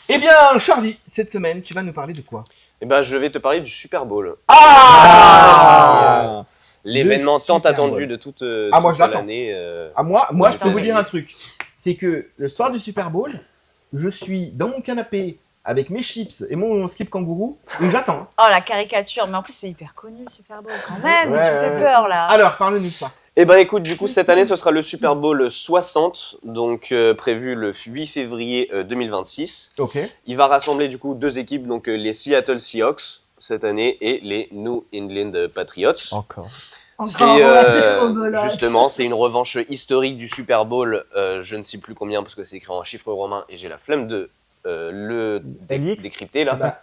Speaker 3: Eh bien, Charlie, cette semaine, tu vas nous parler de quoi?
Speaker 9: Eh ben, je vais te parler du Super Bowl.
Speaker 3: Ah
Speaker 9: L'événement tant
Speaker 3: Super
Speaker 9: attendu
Speaker 3: Bowl.
Speaker 9: de toute,
Speaker 3: Ah, moi,
Speaker 9: toute
Speaker 3: je l'attends.
Speaker 9: l'année.
Speaker 3: Moi, je peux vous
Speaker 9: États-Unis.
Speaker 3: dire un truc. C'est que le soir du Super Bowl, je suis dans mon canapé avec mes chips et mon slip kangourou et j'attends.
Speaker 6: Oh la caricature, mais en plus c'est hyper connu le Super Bowl quand même.
Speaker 3: Ouais,
Speaker 6: tu me fais
Speaker 3: ouais.
Speaker 6: peur là.
Speaker 3: Alors, parle-nous de ça.
Speaker 9: Eh ben écoute, du coup, cette année, ce sera le Super Bowl 60, donc prévu le 8 février 2026.
Speaker 3: Ok.
Speaker 9: Il va rassembler du coup deux équipes, donc les Seattle Seahawks cette année et les New England Patriots.
Speaker 4: Encore.
Speaker 9: C'est justement, c'est une revanche historique du Super Bowl. Je ne sais plus combien parce que c'est écrit en chiffres romains et j'ai la flemme de décrypter là.
Speaker 3: Bah,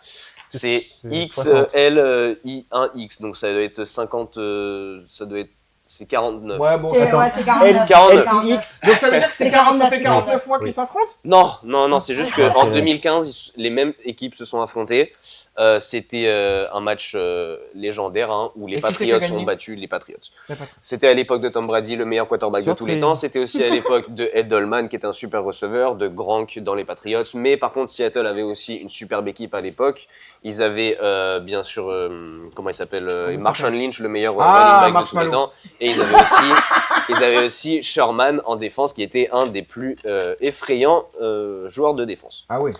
Speaker 9: c'est
Speaker 7: c'est
Speaker 9: XLI1X, donc ça doit être 50, ça doit être, c'est 49.
Speaker 3: Ouais, bon,
Speaker 5: C'est
Speaker 3: attends.
Speaker 5: 49.
Speaker 9: 49.
Speaker 3: Donc ça veut dire que
Speaker 5: C'est
Speaker 3: ça
Speaker 5: 49,
Speaker 3: fait 49 fois
Speaker 7: Oui.
Speaker 3: qu'ils s'affrontent?
Speaker 9: Non, c'est juste
Speaker 4: Ah,
Speaker 9: qu'en
Speaker 4: c'est-
Speaker 9: 2015, les mêmes équipes se sont affrontées. C'était un match légendaire hein, où les
Speaker 3: Et qui c'est qui a
Speaker 9: Patriots
Speaker 3: gagné
Speaker 9: ont battu les Patriots.
Speaker 3: Ouais, pas trop.
Speaker 9: C'était à l'époque de Tom Brady, le meilleur quarterback de tous les
Speaker 4: Surprise.
Speaker 9: temps. C'était aussi à l'époque de Ed Dolman, qui était un super receveur, de Gronk dans les Patriots. Mais par contre, Seattle avait aussi une superbe équipe à l'époque. Ils avaient bien sûr, comment il s'appelle,
Speaker 3: il
Speaker 9: Marshawn Lynch, le meilleur
Speaker 3: Ah,
Speaker 9: running back de tous les
Speaker 3: Marshmallow.
Speaker 9: temps. Et ils avaient aussi Sherman en défense, qui était un des plus effrayants joueurs de défense.
Speaker 3: Ah oui.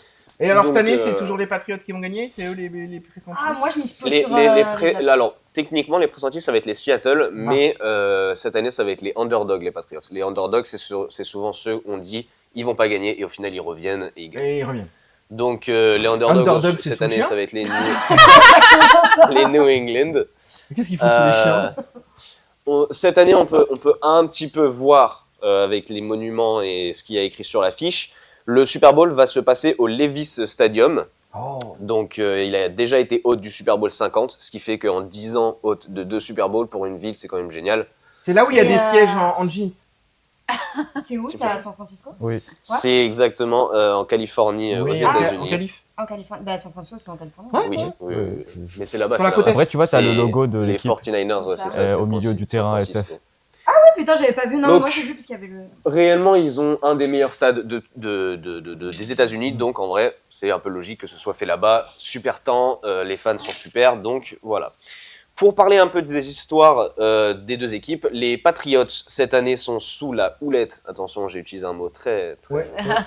Speaker 3: Et alors
Speaker 9: Donc,
Speaker 3: cette année, c'est toujours les Patriots qui vont gagner? C'est eux les pressentis?
Speaker 5: Ah, moi, je mise plutôt
Speaker 9: Les,
Speaker 5: sur...
Speaker 9: les, les
Speaker 5: les
Speaker 9: pré-
Speaker 5: Patriots.
Speaker 9: alors, techniquement, les pressentis, ça va être les Seattle, mais cette année, ça va être les underdogs, les Patriots. Les underdogs, c'est souvent ceux où on dit ils vont pas gagner et au final, ils reviennent et ils gagnent.
Speaker 3: Et ils reviennent.
Speaker 9: Donc, les underdogs,
Speaker 3: Underdog, c'est
Speaker 9: cette
Speaker 3: sous
Speaker 9: année,
Speaker 3: chien
Speaker 9: ça va être les New England.
Speaker 3: Mais qu'est-ce qu'ils font tous les chiens?
Speaker 9: Cette année, on peut un petit peu voir avec les monuments et ce qu'il y a écrit sur l'affiche. Le Super Bowl va se passer au Levi's Stadium.
Speaker 3: Oh.
Speaker 9: Donc, il a déjà été hôte du Super Bowl 50, ce qui fait qu'en 10 ans, hôte de 2 Super Bowls pour une ville, c'est quand même génial.
Speaker 3: C'est là où il y a
Speaker 5: Et
Speaker 3: des sièges en jeans.
Speaker 5: C'est où,
Speaker 9: S'il
Speaker 5: c'est
Speaker 9: vous
Speaker 5: à
Speaker 9: plaît.
Speaker 5: San Francisco?
Speaker 7: Oui.
Speaker 9: C'est exactement en Californie, aux
Speaker 3: Oui,
Speaker 9: États-Unis.
Speaker 3: en Calife.
Speaker 5: En Californie. Bah, San Francisco, c'est en Californie.
Speaker 3: Ouais.
Speaker 9: Oui, oui, oui, oui. Mais c'est là-bas.
Speaker 3: Sur la
Speaker 9: c'est
Speaker 3: côte
Speaker 9: là-bas.
Speaker 3: est.
Speaker 4: Après, tu vois, t'as le
Speaker 9: C'est
Speaker 4: logo de
Speaker 9: les
Speaker 4: l'équipe
Speaker 9: 49ers, ouais, c'est ça. c'est
Speaker 4: au milieu du terrain
Speaker 9: San Francisco.
Speaker 4: SF.
Speaker 5: Ah, putain, j'avais pas vu. Non,
Speaker 9: Donc-
Speaker 5: moi, j'ai vu parce qu'il y avait le...
Speaker 9: Réellement, ils ont un des meilleurs stades des États-Unis, donc en vrai, c'est un peu logique que ce soit fait là-bas. Super temps, les fans sont super, donc voilà. Pour parler un peu des histoires des deux équipes, les Patriots cette année sont sous la houlette, attention, j'ai utilisé un mot très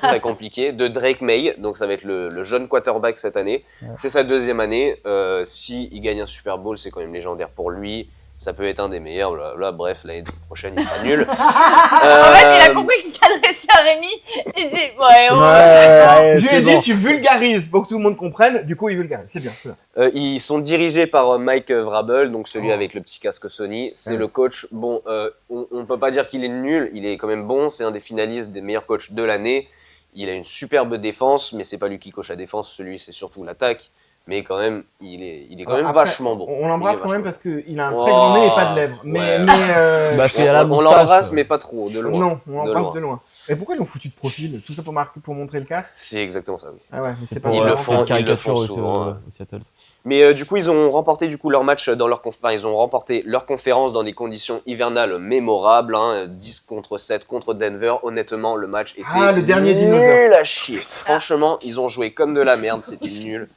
Speaker 9: très compliqué, de Drake May, donc ça va être le jeune quarterback cette année. C'est sa deuxième année. S'il gagne un Super Bowl, c'est quand même légendaire pour lui. Ça peut être un des meilleurs, blablabla. Bref, l'année prochaine, il sera nul.
Speaker 6: En fait, il a compris qu'il s'adressait à Rémi. Il dit ouais,
Speaker 3: Je lui ai dit, tu vulgarises pour que tout le monde comprenne. Du coup, il vulgarise. C'est bien. C'est bien.
Speaker 9: Ils sont dirigés par Mike Vrabel, donc celui avec le petit casque Sony. C'est le coach. Bon, on ne peut pas dire qu'il est nul, il est quand même bon. C'est un des finalistes des meilleurs coachs de l'année. Il a une superbe défense, mais c'est pas lui qui coach la défense. Celui, c'est surtout l'attaque. Mais quand même, il est quand même
Speaker 3: Après,
Speaker 9: vachement bon.
Speaker 3: On l'embrasse
Speaker 9: Il est
Speaker 3: quand même
Speaker 9: vachement
Speaker 3: parce qu'il a un très grand nez et pas de lèvres. Mais,
Speaker 9: Ouais.
Speaker 4: Bah, c'est à la
Speaker 9: On
Speaker 4: moustache.
Speaker 9: l'embrasse, mais pas trop, de loin.
Speaker 3: non, on l'embrasse
Speaker 9: loin.
Speaker 3: de loin. Et pourquoi ils l'ont foutu de profil? Tout ça pour montrer le casque?
Speaker 9: C'est exactement ça, oui.
Speaker 3: Ah ouais, mais c'est pas
Speaker 9: Ils
Speaker 3: ça.
Speaker 9: le
Speaker 4: c'est
Speaker 9: font,
Speaker 4: une caricature
Speaker 9: ils le font souvent,
Speaker 4: au Seattle.
Speaker 9: Mais du coup, ils ont remporté leur match dans ils ont remporté leur conférence dans des conditions hivernales mémorables, 10 contre 7 contre Denver. Honnêtement, le match était
Speaker 3: Ah, le dernier
Speaker 9: nul
Speaker 3: dinosaure.
Speaker 9: à chier. Franchement, ils ont joué comme de la merde, c'était nul.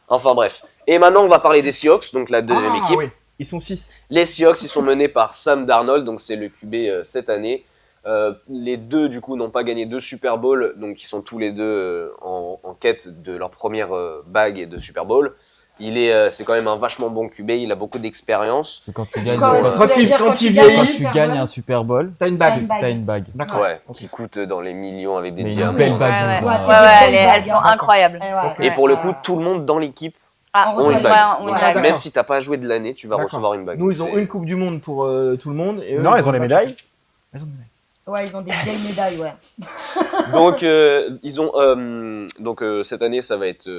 Speaker 9: Enfin bref. Et maintenant, on va parler des Seahawks, donc la deuxième équipe.
Speaker 3: Oui. Ils sont 6.
Speaker 9: Les Seahawks, ils sont menés par Sam Darnold, donc c'est le QB cette année. Les deux, du coup, n'ont pas gagné 2 Super Bowl, donc ils sont tous les deux en quête de leur première bague de Super Bowl. C'est quand même un vachement bon QB, il a beaucoup d'expérience.
Speaker 4: C'est quand tu gagnes,
Speaker 5: Quand
Speaker 3: il
Speaker 5: gagnes
Speaker 3: vieillit,
Speaker 5: un
Speaker 4: quand tu
Speaker 5: Super
Speaker 4: gagnes
Speaker 5: Bowl,
Speaker 4: un Super Bowl,
Speaker 3: T'as une
Speaker 5: t'as
Speaker 3: bague.
Speaker 5: une bague.
Speaker 4: t'as une bague.
Speaker 3: D'accord.
Speaker 9: Ouais, qui coûte dans les millions avec des
Speaker 4: Mais une
Speaker 9: diamants.
Speaker 4: belle bague.
Speaker 6: Ouais,
Speaker 4: dans
Speaker 5: ouais.
Speaker 4: un-
Speaker 5: Ouais,
Speaker 6: Ouais,
Speaker 5: des
Speaker 6: elles
Speaker 5: bagues,
Speaker 6: sont
Speaker 5: hein.
Speaker 6: incroyables.
Speaker 5: Eh ouais.
Speaker 9: Et pour le coup,
Speaker 5: Ouais.
Speaker 9: tout le monde dans l'équipe
Speaker 6: Ah,
Speaker 5: On
Speaker 9: ont
Speaker 5: reçoit
Speaker 9: une bague.
Speaker 6: ouais,
Speaker 9: Donc,
Speaker 6: ouais.
Speaker 3: d'accord.
Speaker 9: même si t'as pas joué de l'année, tu vas
Speaker 3: D'accord.
Speaker 9: recevoir une bague.
Speaker 3: Nous, ils ont
Speaker 9: C'est-
Speaker 3: une Coupe du Monde pour tout le monde. Et eux,
Speaker 7: Non, ils ont les
Speaker 3: pas-
Speaker 7: médailles.
Speaker 3: Ils ont des médailles.
Speaker 5: Ouais, ils ont des vieilles médailles, ouais.
Speaker 9: Donc, cette année, ça va être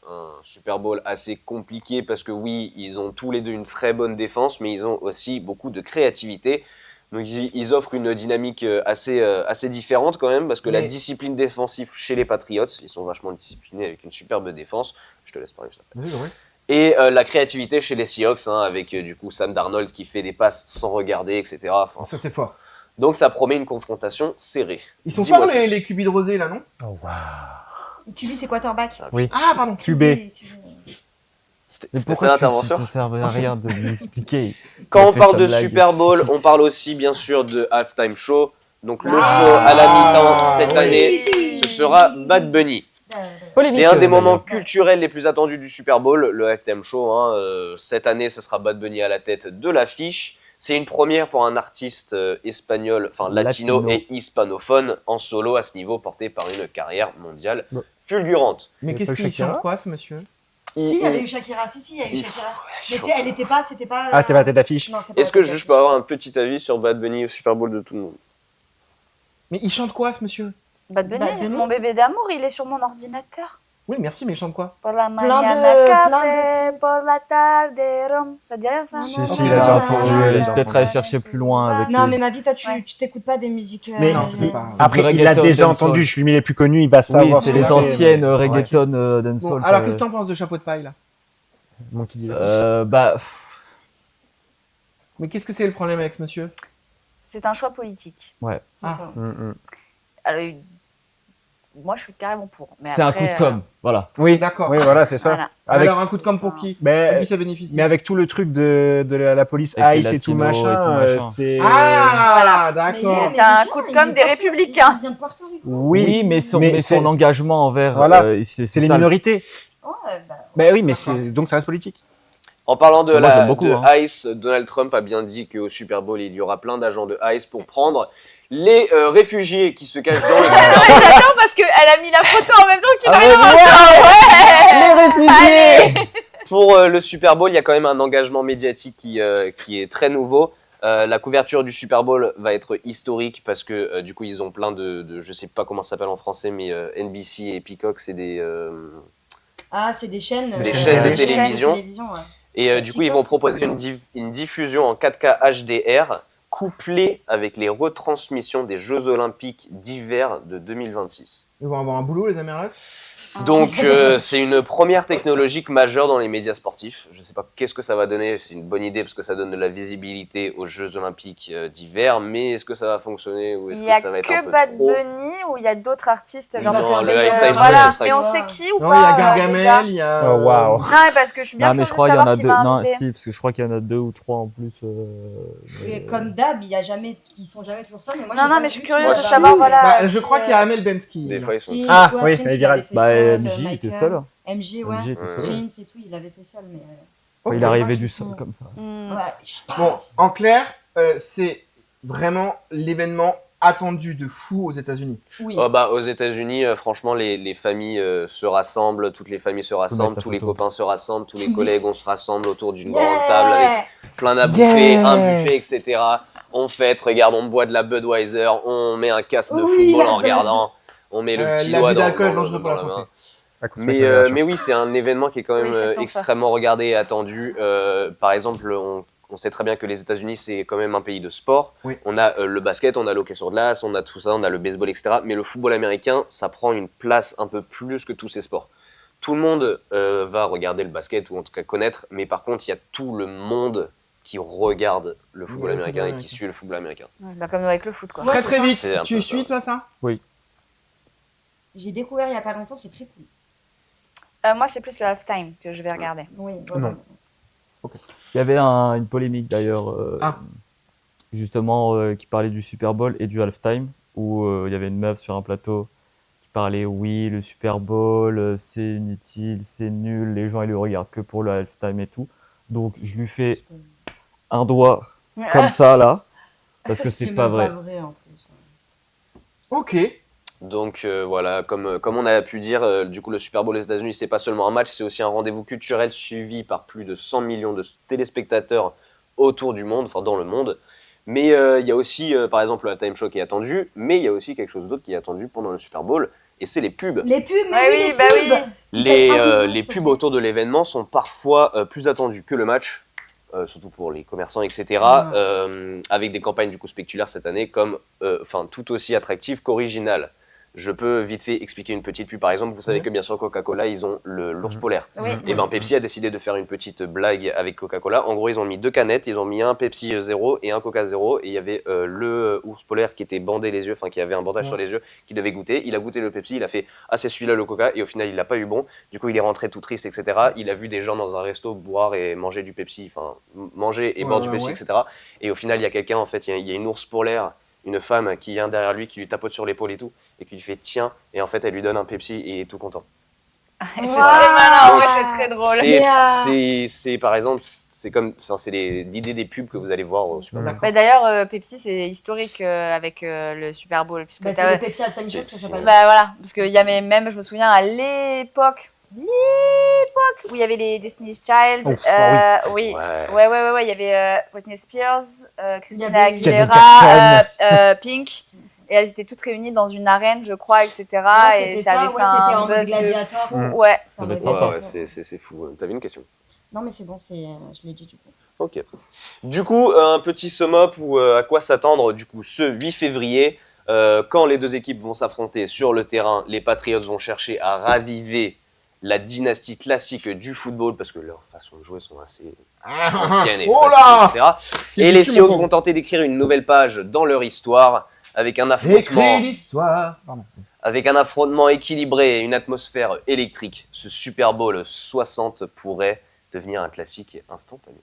Speaker 9: un Super Bowl assez compliqué parce que oui, ils ont tous les deux une très bonne défense, mais ils ont aussi beaucoup de créativité. Donc, ils offrent une dynamique assez différente quand même parce que la
Speaker 3: Mais-
Speaker 9: discipline défensive chez les Patriots, ils sont vachement disciplinés avec une superbe défense. Je te laisse parler juste après.
Speaker 3: Vas-y, ouais.
Speaker 9: Et la créativité chez les Seahawks, avec du coup Sam Darnold qui fait des passes sans regarder, etc. Enfin,
Speaker 3: Ça, c'est fort.
Speaker 9: donc, ça promet une confrontation serrée.
Speaker 3: Ils sont
Speaker 9: Dis-moi
Speaker 3: forts,
Speaker 9: tout.
Speaker 3: les QB de Rosé, là, non?
Speaker 5: QB, c'est quarterback.
Speaker 3: Ah, pardon.
Speaker 7: QB.
Speaker 9: C'était
Speaker 4: Mais
Speaker 9: ça
Speaker 4: pourquoi
Speaker 9: l'intervention.
Speaker 4: ça servait à rien de m'expliquer?
Speaker 9: Quand
Speaker 4: Il a
Speaker 9: on
Speaker 4: fait
Speaker 9: parle
Speaker 4: sa
Speaker 9: de
Speaker 4: blague.
Speaker 9: Super Bowl, on parle aussi bien sûr de Halftime Show. Donc le
Speaker 5: Ah.
Speaker 9: show à la mi-temps cette
Speaker 3: oui.
Speaker 9: année, ce sera Bad Bunny.
Speaker 4: Polémique,
Speaker 9: C'est un des moments
Speaker 4: d'ailleurs.
Speaker 9: culturels les plus attendus du Super Bowl, le Halftime Show. Cette année, ce sera Bad Bunny à la tête de l'affiche. C'est une première pour un artiste espagnol, enfin latino et hispanophone en solo à ce niveau, porté par une carrière mondiale
Speaker 4: Bon.
Speaker 9: fulgurante.
Speaker 3: Mais
Speaker 7: Et
Speaker 3: qu'est-ce
Speaker 7: pas
Speaker 3: qu'il
Speaker 7: Shakira
Speaker 3: chante quoi, ce monsieur?
Speaker 5: Si, il y avait eu Shakira. Si, il y a eu Shakira. Mais
Speaker 9: chaud.
Speaker 5: elle était pas, c'était pas.
Speaker 7: Ah, c'était pas la tête d'affiche.
Speaker 5: Non, c'était pas
Speaker 9: Est-ce
Speaker 5: la
Speaker 9: que
Speaker 5: tête
Speaker 9: je peux avoir un petit avis sur Bad Bunny au Super Bowl de tout le monde?
Speaker 3: Mais il chante quoi, ce monsieur?
Speaker 6: Bad Bunny,
Speaker 5: Bad Bunny.
Speaker 6: mon bébé d'amour, il est sur mon ordinateur.
Speaker 3: Oui, merci, mais il chante quoi?
Speaker 6: Pour la
Speaker 5: Plein
Speaker 6: mañana
Speaker 5: de
Speaker 6: café, pour la tarde rom. Ça te dit rien, ça?
Speaker 7: Si,
Speaker 5: non,
Speaker 7: si,
Speaker 5: non,
Speaker 7: il a déjà
Speaker 5: non,
Speaker 7: entendu.
Speaker 5: non,
Speaker 7: il a
Speaker 5: non,
Speaker 7: déjà
Speaker 4: Peut-être
Speaker 7: entendu.
Speaker 4: aller chercher plus loin avec.
Speaker 5: Non, mais ma vie, toi,
Speaker 6: Ouais.
Speaker 5: tu t'écoutes pas des musiques.
Speaker 7: Mais
Speaker 3: Non,
Speaker 7: c'est-
Speaker 3: c'est pas-
Speaker 7: après,
Speaker 4: du
Speaker 7: il a
Speaker 4: reggaeton
Speaker 7: déjà
Speaker 4: dancehall.
Speaker 7: entendu. Je suis mis les plus connus. Il va
Speaker 4: Oui,
Speaker 7: savoir.
Speaker 4: c'est
Speaker 7: ce
Speaker 4: les
Speaker 7: que c'est,
Speaker 4: anciennes
Speaker 7: mais- ouais.
Speaker 4: reggaeton
Speaker 3: Bon,
Speaker 4: dancehall.
Speaker 3: alors,
Speaker 4: ça-
Speaker 3: qu'est-ce que t'en penses de Chapeau de paille, là?
Speaker 7: Monkey D.
Speaker 4: Bah, pff,
Speaker 3: Mais qu'est-ce que c'est le problème avec ce monsieur?
Speaker 6: C'est un choix politique.
Speaker 5: C'est
Speaker 3: Ah.
Speaker 5: ça.
Speaker 6: Alors, moi, je suis carrément pour. Mais
Speaker 4: c'est un
Speaker 6: après,
Speaker 4: coup de com', voilà.
Speaker 7: Oui,
Speaker 3: D'accord.
Speaker 7: oui, voilà, c'est ça.
Speaker 6: Voilà.
Speaker 7: Avec-
Speaker 3: Alors, un coup de com' pour qui? À
Speaker 7: mais,
Speaker 3: qui ça bénéficie?
Speaker 7: mais avec tout le truc de la police
Speaker 4: Avec les
Speaker 7: ICE et tout
Speaker 4: latinos et
Speaker 7: machin,
Speaker 4: tout machin.
Speaker 7: c'est.
Speaker 3: Ah,
Speaker 6: Voilà.
Speaker 3: d'accord.
Speaker 5: Mais
Speaker 6: T'as un
Speaker 5: il
Speaker 6: coup de
Speaker 5: vient,
Speaker 6: com'
Speaker 5: il
Speaker 6: des
Speaker 5: est porto-
Speaker 6: républicains.
Speaker 5: Il vient de Porto Rico.
Speaker 7: Oui,
Speaker 4: mais son,
Speaker 7: mais
Speaker 4: mais son
Speaker 7: c'est-
Speaker 4: engagement envers.
Speaker 7: Voilà.
Speaker 4: C'est
Speaker 7: c'est les
Speaker 4: ça le-
Speaker 7: minorités.
Speaker 5: Ouais, bah,
Speaker 7: Ben oui, mais
Speaker 3: D'accord.
Speaker 7: donc ça reste politique.
Speaker 9: En parlant de,
Speaker 4: Moi, j'aime beaucoup,
Speaker 9: de
Speaker 4: hein.
Speaker 9: ICE, Donald Trump a bien dit qu'au Super Bowl, il y aura plein d'agents de ICE pour prendre les réfugiés qui se cachent dans le Super Bowl.
Speaker 6: J'adore parce qu'elle a mis la photo en même temps qu'il
Speaker 9: Ah
Speaker 6: a
Speaker 9: ouais,
Speaker 6: ouais.
Speaker 4: Les réfugiés.
Speaker 9: Pour le Super Bowl, il y a quand même un engagement médiatique qui est très nouveau. La couverture du Super Bowl va être historique parce que du coup ils ont plein de je sais pas comment ça s'appelle en français, mais NBC et Peacock, c'est des
Speaker 5: Ah, c'est des chaînes.
Speaker 9: Des chaînes
Speaker 7: de
Speaker 9: télévision.
Speaker 5: Ouais.
Speaker 9: et du coup ils vont proposer une diffusion en 4K HDR couplée avec les retransmissions des Jeux Olympiques d'hiver de 2026.
Speaker 3: Ils vont avoir un boulot, les Américains?
Speaker 9: Donc c'est une première technologique majeure dans les médias sportifs. Je ne sais pas qu'est-ce que ça va donner, c'est une bonne idée parce que ça donne de la visibilité aux Jeux Olympiques d'hiver, mais est-ce que ça va fonctionner ou est-ce
Speaker 6: Il
Speaker 9: que
Speaker 6: y a
Speaker 9: ça va être un
Speaker 6: que
Speaker 9: peu
Speaker 6: Bad
Speaker 9: trop
Speaker 6: Bunny ou il y a d'autres artistes genre
Speaker 9: Non,
Speaker 6: parce que
Speaker 9: le
Speaker 6: c'est
Speaker 9: Lifetime
Speaker 6: voilà,
Speaker 9: Festival,
Speaker 6: mais on
Speaker 5: c'est
Speaker 6: sait
Speaker 5: ça.
Speaker 6: qui ou
Speaker 3: Non,
Speaker 6: pas
Speaker 3: il y a
Speaker 6: déjà
Speaker 3: Gargamel, il y a.
Speaker 7: Oh, waouh.
Speaker 6: Non, mais parce que je suis bien
Speaker 4: Non, mais
Speaker 6: curieuse
Speaker 4: je
Speaker 6: de
Speaker 4: crois qu'il y en
Speaker 6: savoir
Speaker 4: a
Speaker 6: qui
Speaker 4: deux.
Speaker 6: va
Speaker 4: Non,
Speaker 6: inviter.
Speaker 4: si, parce que je crois qu'il y en a 2 ou 3 en plus.
Speaker 5: Et comme d'hab, il y a jamais, ils sont jamais toujours ça. Mais moi,
Speaker 6: Non,
Speaker 5: j'ai
Speaker 6: non,
Speaker 5: pas
Speaker 6: mais
Speaker 5: vu
Speaker 6: je suis
Speaker 5: qu'il y
Speaker 6: curieuse
Speaker 5: avait
Speaker 6: de
Speaker 5: un-
Speaker 6: savoir, voilà.
Speaker 3: Bah, je crois qu'il y a Amel Bensky.
Speaker 9: Des fois ils sont.
Speaker 5: Et
Speaker 7: Ah,
Speaker 5: soit
Speaker 7: oui,
Speaker 5: Prince,
Speaker 7: elle est
Speaker 5: il avait
Speaker 7: virale.
Speaker 5: fait
Speaker 4: Bah,
Speaker 5: seul,
Speaker 4: MJ, il était
Speaker 5: Michael.
Speaker 4: seul.
Speaker 5: MJ, ouais.
Speaker 4: MJ était seul.
Speaker 5: Prince et tout, il avait fait seul, mais.
Speaker 4: Quand il
Speaker 3: Ok.
Speaker 4: arrivait du sol comme ça.
Speaker 6: Hmm.
Speaker 5: Ouais, je sais pas.
Speaker 3: Bon, en clair, c'est vraiment l'événement attendu de fou aux États-Unis.
Speaker 5: Oui.
Speaker 9: Oh, bah, aux États-Unis, franchement, les familles se rassemblent, toutes les familles se rassemblent,
Speaker 4: mettre la
Speaker 9: tous les
Speaker 4: photo.
Speaker 9: copains se rassemblent, tous les
Speaker 5: Oui.
Speaker 9: collègues, on se rassemble autour d'une
Speaker 5: Yeah.
Speaker 9: grande table avec plein à bouffer,
Speaker 3: Yeah.
Speaker 9: un buffet, etc. On fête, regarde, on boit de la Budweiser, on met un casque de
Speaker 5: Oui,
Speaker 9: football
Speaker 5: la
Speaker 9: en
Speaker 5: Bud.
Speaker 9: regardant, on met le petit
Speaker 3: L'abus
Speaker 9: doigt dans,
Speaker 3: d'alcool est
Speaker 9: dans,
Speaker 3: dangereux
Speaker 9: dans
Speaker 3: pour la
Speaker 9: la main.
Speaker 3: santé.
Speaker 9: Mais oui, c'est un événement qui est quand même
Speaker 6: Oui, faites donc ça.
Speaker 9: extrêmement regardé et attendu. Par exemple, on sait très bien que les États-Unis, c'est quand même un pays de sport.
Speaker 3: Oui.
Speaker 9: On a le basket, on a l'hockey sur glace, on a tout ça, on a le baseball, etc. Mais le football américain, ça prend une place un peu plus que tous ces sports. Tout le monde va regarder le basket ou en tout cas connaître, mais par contre, il y a tout le monde qui regarde le football
Speaker 3: le
Speaker 9: américain
Speaker 3: football
Speaker 9: et qui
Speaker 3: américain.
Speaker 9: suit le football américain.
Speaker 6: Ouais, bah, comme avec le foot, quoi.
Speaker 5: Ouais,
Speaker 3: Très
Speaker 5: c'est
Speaker 3: très
Speaker 5: ça.
Speaker 3: vite,
Speaker 9: C'est un peu
Speaker 3: tu
Speaker 9: ça.
Speaker 3: suis toi ça?
Speaker 5: J'ai découvert il y a pas longtemps, c'est très cool.
Speaker 6: Moi, c'est plus le halftime que je vais regarder.
Speaker 5: Oui,
Speaker 7: Non.
Speaker 4: Il y avait une polémique d'ailleurs,
Speaker 3: Ah.
Speaker 4: justement, qui parlait du Super Bowl et du halftime, où il y avait une meuf sur un plateau qui parlait oui, le Super Bowl, c'est inutile, c'est nul, les gens ils le regardent que pour le halftime et tout. Donc je lui fais un doigt comme ça là, parce que c'est pas
Speaker 5: même
Speaker 4: vrai.
Speaker 5: Pas vrai en plus.
Speaker 3: Ok.
Speaker 9: Donc voilà, comme on a pu dire, du coup le Super Bowl aux États-Unis, c'est pas seulement un match, c'est aussi un rendez-vous culturel suivi par plus de 100 millions de téléspectateurs autour du monde, enfin dans le monde. Mais il y a aussi, par exemple, la time show qui est attendue, mais il y a aussi quelque chose d'autre qui est attendu pendant le Super Bowl, et c'est les pubs.
Speaker 5: Les pubs, mais
Speaker 6: Ouais,
Speaker 5: oui,
Speaker 6: oui,
Speaker 5: les
Speaker 6: bah
Speaker 5: pubs.
Speaker 6: oui.
Speaker 5: Qui pètent un million,
Speaker 9: Les
Speaker 5: s'il te
Speaker 9: pubs
Speaker 5: plaît.
Speaker 9: autour de l'événement sont parfois plus attendues que le match, surtout pour les commerçants, etc. Avec des campagnes du coup spectaculaires cette année, comme tout aussi attractives qu'originales. Je peux vite fait expliquer une petite pub. Par exemple, vous savez que bien sûr Coca-Cola, ils ont l'ours polaire.
Speaker 6: Oui.
Speaker 9: Et ben Pepsi a décidé de faire une petite blague avec Coca-Cola. En gros, ils ont mis 2 canettes, ils ont mis un Pepsi 0 et un Coca 0. Et il y avait le ours polaire qui était bandé les yeux, enfin qui avait un bandage sur les yeux, qui devait goûter. Il a goûté le Pepsi, il a fait « Ah, c'est celui-là le Coca » et au final, il l'a pas eu bon. Du coup, il est rentré tout triste, etc. Il a vu des gens dans un resto boire et manger du Pepsi, enfin manger et boire du Pepsi, etc. Et au final, il y a quelqu'un, en fait, il y a une ours polaire, une femme qui vient derrière lui, qui lui tapote sur l'épaule et tout, et qui lui fait « Tiens », et en fait, elle lui donne un Pepsi et il est tout content.
Speaker 6: C'est très malin, en vrai,
Speaker 5: Ah.
Speaker 6: c'est très drôle.
Speaker 9: C'est par exemple, c'est l'idée des pubs que vous allez voir au Super Bowl.
Speaker 6: Bah, d'ailleurs, Pepsi, c'est historique avec le Super Bowl. Puisque
Speaker 5: Bah,
Speaker 6: t'as-
Speaker 5: c'est le Pepsi Halftime Show que ça s'appelle.
Speaker 6: Bah voilà, parce qu'il y a même, je me souviens à l'époque l'époque où il y avait les Destiny's Child.
Speaker 7: Ouf,
Speaker 6: oui.
Speaker 9: Ouais.
Speaker 6: Ouais. Il y avait Britney Spears, Christina
Speaker 5: Il y avait
Speaker 6: Aguilera, Pink. Et elles étaient toutes réunies dans une arène, je crois, etc.
Speaker 5: Ouais,
Speaker 6: et
Speaker 5: c'était
Speaker 6: ça
Speaker 5: ça,
Speaker 6: avait
Speaker 5: ouais,
Speaker 6: fait un
Speaker 5: c'était en mode
Speaker 6: buzz de
Speaker 5: gladiateur.
Speaker 6: fou.
Speaker 7: Mm.
Speaker 6: Ouais.
Speaker 4: Ça va être
Speaker 5: Ouais,
Speaker 4: sympa.
Speaker 9: Ouais, c'est fou. T'avais une question?
Speaker 5: Non, mais c'est bon, je l'ai dit du coup.
Speaker 9: Ok. Du coup, un petit sum-up ou à quoi s'attendre du coup ce 8 février, quand les deux équipes vont s'affronter sur le terrain, les Patriots vont chercher à raviver la dynastie classique du football parce que leurs façons de jouer sont assez anciennes et
Speaker 3: Oh là
Speaker 9: faciles, etc. Et les Seahawks vont tenter d'écrire une nouvelle page dans leur histoire avec un affrontement.
Speaker 3: Écris l'histoire. Pardon.
Speaker 9: Avec un affrontement équilibré et une atmosphère électrique, ce Super Bowl 60 pourrait devenir un classique instantané.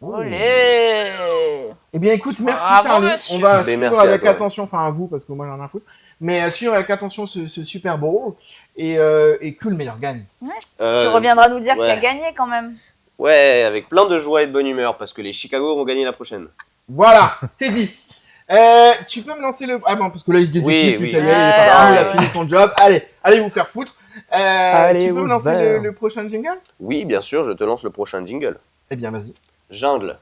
Speaker 6: Olé.
Speaker 3: Eh bien, écoute, merci
Speaker 6: Bravo,
Speaker 3: Charlie.
Speaker 6: monsieur.
Speaker 3: On va
Speaker 9: Mais
Speaker 3: suivre
Speaker 9: merci à
Speaker 3: avec
Speaker 9: toi.
Speaker 3: attention, enfin à vous, parce que moi j'en ai rien à foutre, mais suivre avec attention ce Super Bowl et que le meilleur gagne.
Speaker 6: Tu reviendras nous dire qui a
Speaker 9: ouais.
Speaker 6: gagné quand même.
Speaker 9: Ouais, avec plein de joie et de bonne humeur parce que les Chicago vont gagner la prochaine.
Speaker 3: Voilà, c'est dit. Tu peux me lancer le. Ah bon, parce que là il se déséquilibre,
Speaker 9: Oui,
Speaker 3: ça y est,
Speaker 6: oui.
Speaker 3: il est parti,
Speaker 6: Ouais,
Speaker 3: il a
Speaker 6: ouais.
Speaker 3: fini son job. Allez vous faire foutre.
Speaker 4: Allez,
Speaker 3: Tu peux me lancer
Speaker 4: ouvert.
Speaker 3: le prochain jingle?
Speaker 9: Oui, bien sûr, je te lance le prochain jingle.
Speaker 3: Eh bien, vas-y.
Speaker 9: Jungle.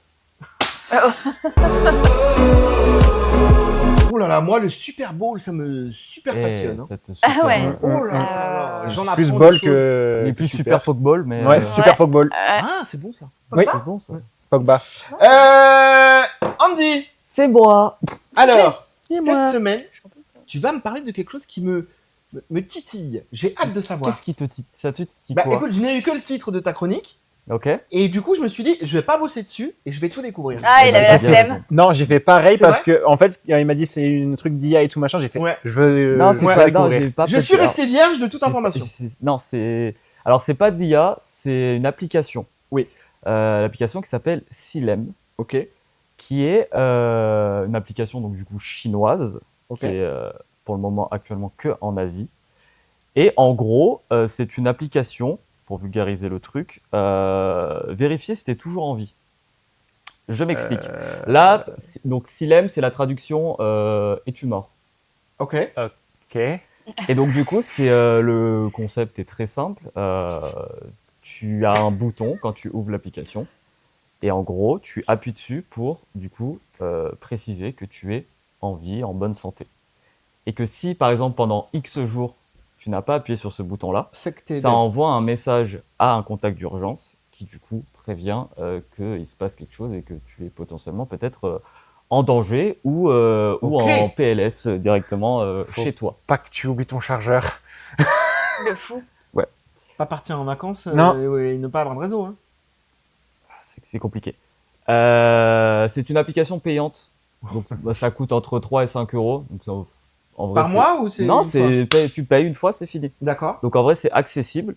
Speaker 3: Oh là là, moi le Super Bowl, ça me super passionne. Hein.
Speaker 4: Cette
Speaker 6: Ah
Speaker 4: super
Speaker 6: ouais.
Speaker 3: Oh là là là, j'en apprends
Speaker 7: Plus
Speaker 3: des
Speaker 7: bol
Speaker 3: choses.
Speaker 7: que.
Speaker 4: Il est plus super Pokeball, mais
Speaker 7: Ouais, super Pokeball.
Speaker 3: Ah, c'est bon ça.
Speaker 7: Oui,
Speaker 4: c'est bon ça.
Speaker 7: Pogba.
Speaker 3: Andy,
Speaker 4: C'est moi.
Speaker 3: alors,
Speaker 4: C'est
Speaker 3: cette
Speaker 4: moi.
Speaker 3: semaine, tu vas me parler de quelque chose qui me titille. J'ai hâte de savoir.
Speaker 4: Qu'est-ce qui te titille? Ça te titille
Speaker 3: Bah
Speaker 4: quoi?
Speaker 3: écoute, je n'ai eu que le titre de ta chronique,
Speaker 4: Ok.
Speaker 3: et du coup je me suis dit, je vais pas bosser dessus, et je vais tout découvrir.
Speaker 6: Ah, il
Speaker 4: bah,
Speaker 6: avait la
Speaker 4: j'ai bien
Speaker 6: flemme.
Speaker 7: Non, j'ai fait pareil
Speaker 3: C'est
Speaker 7: parce
Speaker 3: vrai
Speaker 7: que, en fait, il m'a dit c'est une truc d'IA et tout machin. J'ai fait.
Speaker 3: Ouais.
Speaker 7: Je veux.
Speaker 4: Non, c'est
Speaker 3: ouais,
Speaker 4: pas. Non,
Speaker 7: découvrir.
Speaker 4: j'ai pas.
Speaker 3: Je suis resté vierge de toute
Speaker 4: c'est-
Speaker 3: information.
Speaker 4: Non, c'est. Alors, c'est pas de l'IA, c'est une application.
Speaker 3: Oui.
Speaker 4: L'application qui s'appelle Silem,
Speaker 3: Ok.
Speaker 4: qui est une application donc du coup chinoise,
Speaker 3: Ok.
Speaker 4: qui est pour le moment actuellement que en Asie. Et en gros, c'est une application, pour vulgariser le truc, vérifier si t'es toujours en vie. Je m'explique. Là, donc Silem, c'est la traduction es-tu mort?
Speaker 3: Ok.
Speaker 7: Ok.
Speaker 4: Et donc du coup, c'est le concept est très simple. Tu as un bouton quand tu ouvres l'application, et en gros, tu appuies dessus pour du coup préciser que tu es en vie, en bonne santé. Et que si, par exemple, pendant X jours, tu n'as pas appuyé sur ce bouton-là,
Speaker 3: C'est que t'es
Speaker 4: ça
Speaker 3: dead.
Speaker 4: envoie un message à un contact d'urgence qui, du coup, prévient qu'il se passe quelque chose et que tu es potentiellement peut-être en danger ou
Speaker 3: Ok.
Speaker 4: en PLS directement
Speaker 7: Faut-
Speaker 4: chez toi.
Speaker 7: Pas que tu oublies ton chargeur.
Speaker 6: Le fou.
Speaker 3: Pas partir en vacances
Speaker 7: Non.
Speaker 3: et ne pas avoir de réseau. Hein.
Speaker 4: C'est compliqué. C'est une application payante. Donc, bah, ça coûte entre 3 et 5 euros. Donc, en vrai,
Speaker 3: Par
Speaker 4: c'est-
Speaker 3: mois ou c'est
Speaker 4: Non,
Speaker 3: une fois
Speaker 4: tu payes une fois, c'est fini.
Speaker 3: D'accord.
Speaker 4: Donc en vrai, c'est accessible.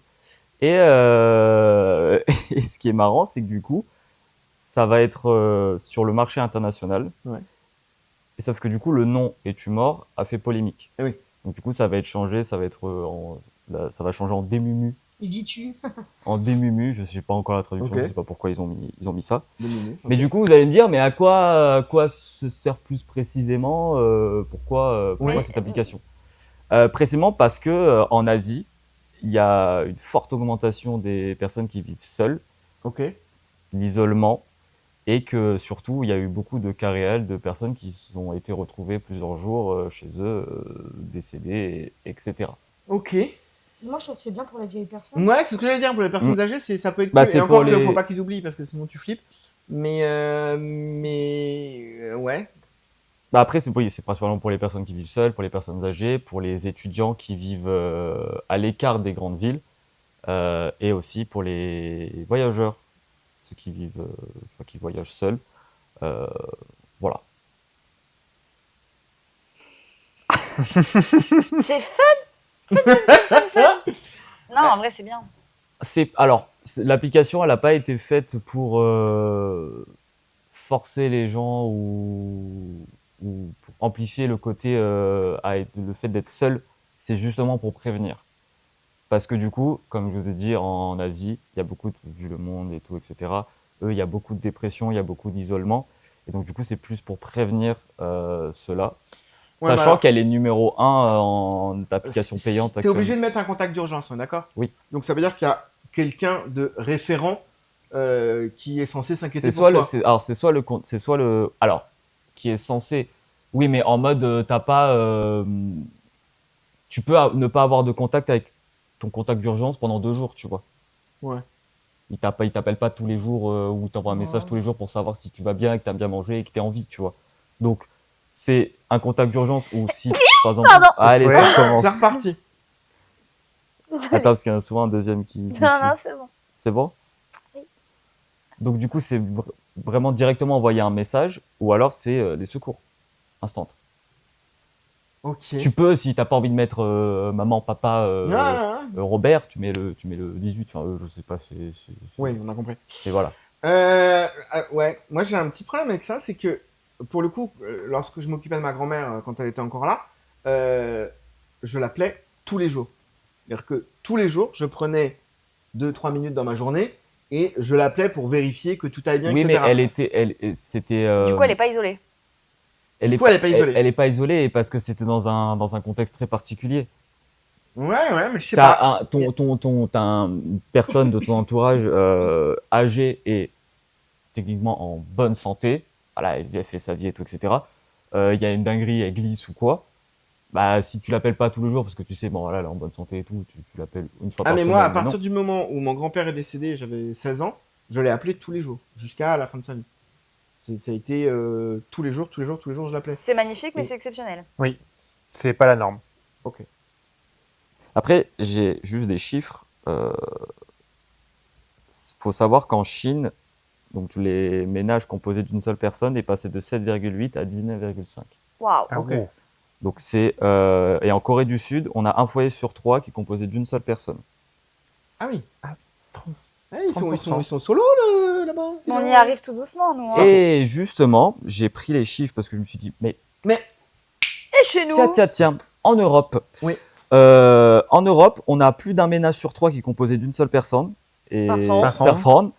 Speaker 4: Et, et ce qui est marrant, c'est que du coup, ça va être sur le marché international.
Speaker 3: Ouais.
Speaker 4: Et sauf que du coup, le nom es-tu mort a fait polémique.
Speaker 3: Eh oui.
Speaker 4: Donc du coup, ça va être changé, ça va changer en démumu.
Speaker 5: Il dit tu.
Speaker 4: En démumu, je sais pas encore la traduction,
Speaker 3: Ok.
Speaker 4: je sais pas pourquoi ils ont mis ça.
Speaker 3: 2 minutes.
Speaker 4: Mais du coup, vous allez me dire, mais à quoi se sert plus précisément pourquoi
Speaker 3: Oui.
Speaker 4: cette application précisément parce que en Asie, il y a une forte augmentation des personnes qui vivent seules,
Speaker 3: Ok.
Speaker 4: l'isolement, et que surtout, il y a eu beaucoup de cas réels de personnes qui ont été retrouvées plusieurs jours chez eux, décédées, etc.
Speaker 3: Ok.
Speaker 5: Moi, je trouve que c'est bien pour les vieilles personnes.
Speaker 3: Ouais, c'est ce que j'allais dire. Pour les personnes âgées, ça peut être
Speaker 4: Bah,
Speaker 3: cool.
Speaker 4: c'est
Speaker 3: Et encore
Speaker 4: pour
Speaker 3: que
Speaker 4: les-
Speaker 3: faut pas qu'ils oublient parce que sinon tu flippes. Mais ouais.
Speaker 4: Bah après, c'est principalement pour les personnes qui vivent seules, pour les personnes âgées, pour les étudiants qui vivent à l'écart des grandes villes, et aussi pour les voyageurs, ceux qui vivent, qui voyagent seuls. Voilà.
Speaker 6: C'est fun. Non, en vrai, c'est bien.
Speaker 4: L'application, elle n'a pas été faite pour forcer les gens ou pour amplifier le côté, le fait d'être seul. C'est justement pour prévenir. Parce que du coup, comme je vous ai dit, en Asie, il y a beaucoup, vu le monde et tout, etc., eux, il y a beaucoup de dépression, il y a beaucoup d'isolement. Et donc, du coup, c'est plus pour prévenir cela.
Speaker 3: Ouais,
Speaker 4: Sachant qu'elle est numéro 1 en application payante
Speaker 3: T'es
Speaker 4: actuellement.
Speaker 3: obligé de mettre un contact d'urgence, on est d'accord?
Speaker 4: Oui.
Speaker 3: Donc ça veut dire qu'il y a quelqu'un de référent qui est censé s'inquiéter
Speaker 4: C'est
Speaker 3: pour
Speaker 4: soit
Speaker 3: toi.
Speaker 4: c'est soit le, alors, qui est censé, oui, mais en mode, t'as pas, tu peux ne pas avoir de contact avec ton contact d'urgence pendant 2 jours, tu vois.
Speaker 3: Ouais.
Speaker 4: Il t'appelle pas tous les jours ou t'envoie un message tous les jours pour savoir si tu vas bien, que t'as bien mangé et que t'es en vie, tu vois. Donc, c'est un contact d'urgence ou si, par exemple,
Speaker 6: Pardon.
Speaker 4: allez,
Speaker 7: Ouais.
Speaker 4: ça commence.
Speaker 3: C'est reparti.
Speaker 6: Désolée.
Speaker 4: Attends, parce qu'il y en a souvent un deuxième qui suit.
Speaker 6: Non, c'est bon.
Speaker 4: C'est bon?
Speaker 6: Oui.
Speaker 4: Donc du coup, c'est vraiment directement envoyer un message ou alors c'est des secours instant.
Speaker 3: Ok.
Speaker 4: Tu peux, si t'as pas envie de mettre maman, papa, Robert, tu mets le 18. Enfin, je sais pas,
Speaker 3: Oui, on a compris.
Speaker 4: Et voilà.
Speaker 3: Ouais, moi j'ai un petit problème avec ça, c'est que pour le coup, lorsque je m'occupais de ma grand-mère quand elle était encore là, je l'appelais tous les jours. C'est-à-dire que tous les jours, je prenais 2-3 minutes dans ma journée et je l'appelais pour vérifier que tout allait bien,
Speaker 4: Oui,
Speaker 3: etc.
Speaker 4: mais c'était.
Speaker 6: Du coup, elle n'est pas isolée.
Speaker 3: Du coup, elle est pas isolée.
Speaker 4: Elle est pas isolée parce que c'était dans un contexte très particulier.
Speaker 3: Ouais, mais je sais
Speaker 4: T'as
Speaker 3: pas.
Speaker 4: t'as une personne de ton entourage âgée et techniquement en bonne santé. Voilà, elle fait sa vie et tout, etc. Il y a une dinguerie, elle glisse ou quoi. Bah, si tu l'appelles pas tous les jours parce que tu sais, bon, voilà, elle est en bonne santé et tout, tu l'appelles une fois
Speaker 3: Ah,
Speaker 4: par
Speaker 3: mais
Speaker 4: semaine.
Speaker 3: moi, à
Speaker 4: non.
Speaker 3: partir du moment où mon grand-père est décédé, j'avais 16 ans, je l'ai appelé tous les jours, jusqu'à la fin de sa vie. Ça a été tous les jours, je l'appelais.
Speaker 6: C'est magnifique, mais
Speaker 3: Et-
Speaker 6: c'est exceptionnel.
Speaker 7: C'est pas la norme.
Speaker 3: Ok.
Speaker 4: Après, j'ai juste des chiffres. Faut savoir qu'en Chine, donc les ménages composés d'une seule personne est passé de 7,8 à 19,5.
Speaker 6: Waouh.
Speaker 7: Ah
Speaker 3: Ok.
Speaker 7: bon.
Speaker 4: Donc c'est et en Corée du Sud, on a un foyer sur 3 qui est composé d'une seule personne.
Speaker 3: Ah oui.
Speaker 7: Ah,
Speaker 3: Ils sont
Speaker 7: 30%.
Speaker 3: solo là-bas.
Speaker 6: On y arrive tout doucement, nous. Hein.
Speaker 4: Et justement, j'ai pris les chiffres parce que je me suis dit, mais
Speaker 6: Et chez nous
Speaker 4: tiens, en Europe,
Speaker 3: Oui.
Speaker 4: en Europe, on a plus d'un ménage sur 3 qui est composé d'une seule personne et
Speaker 6: Personne.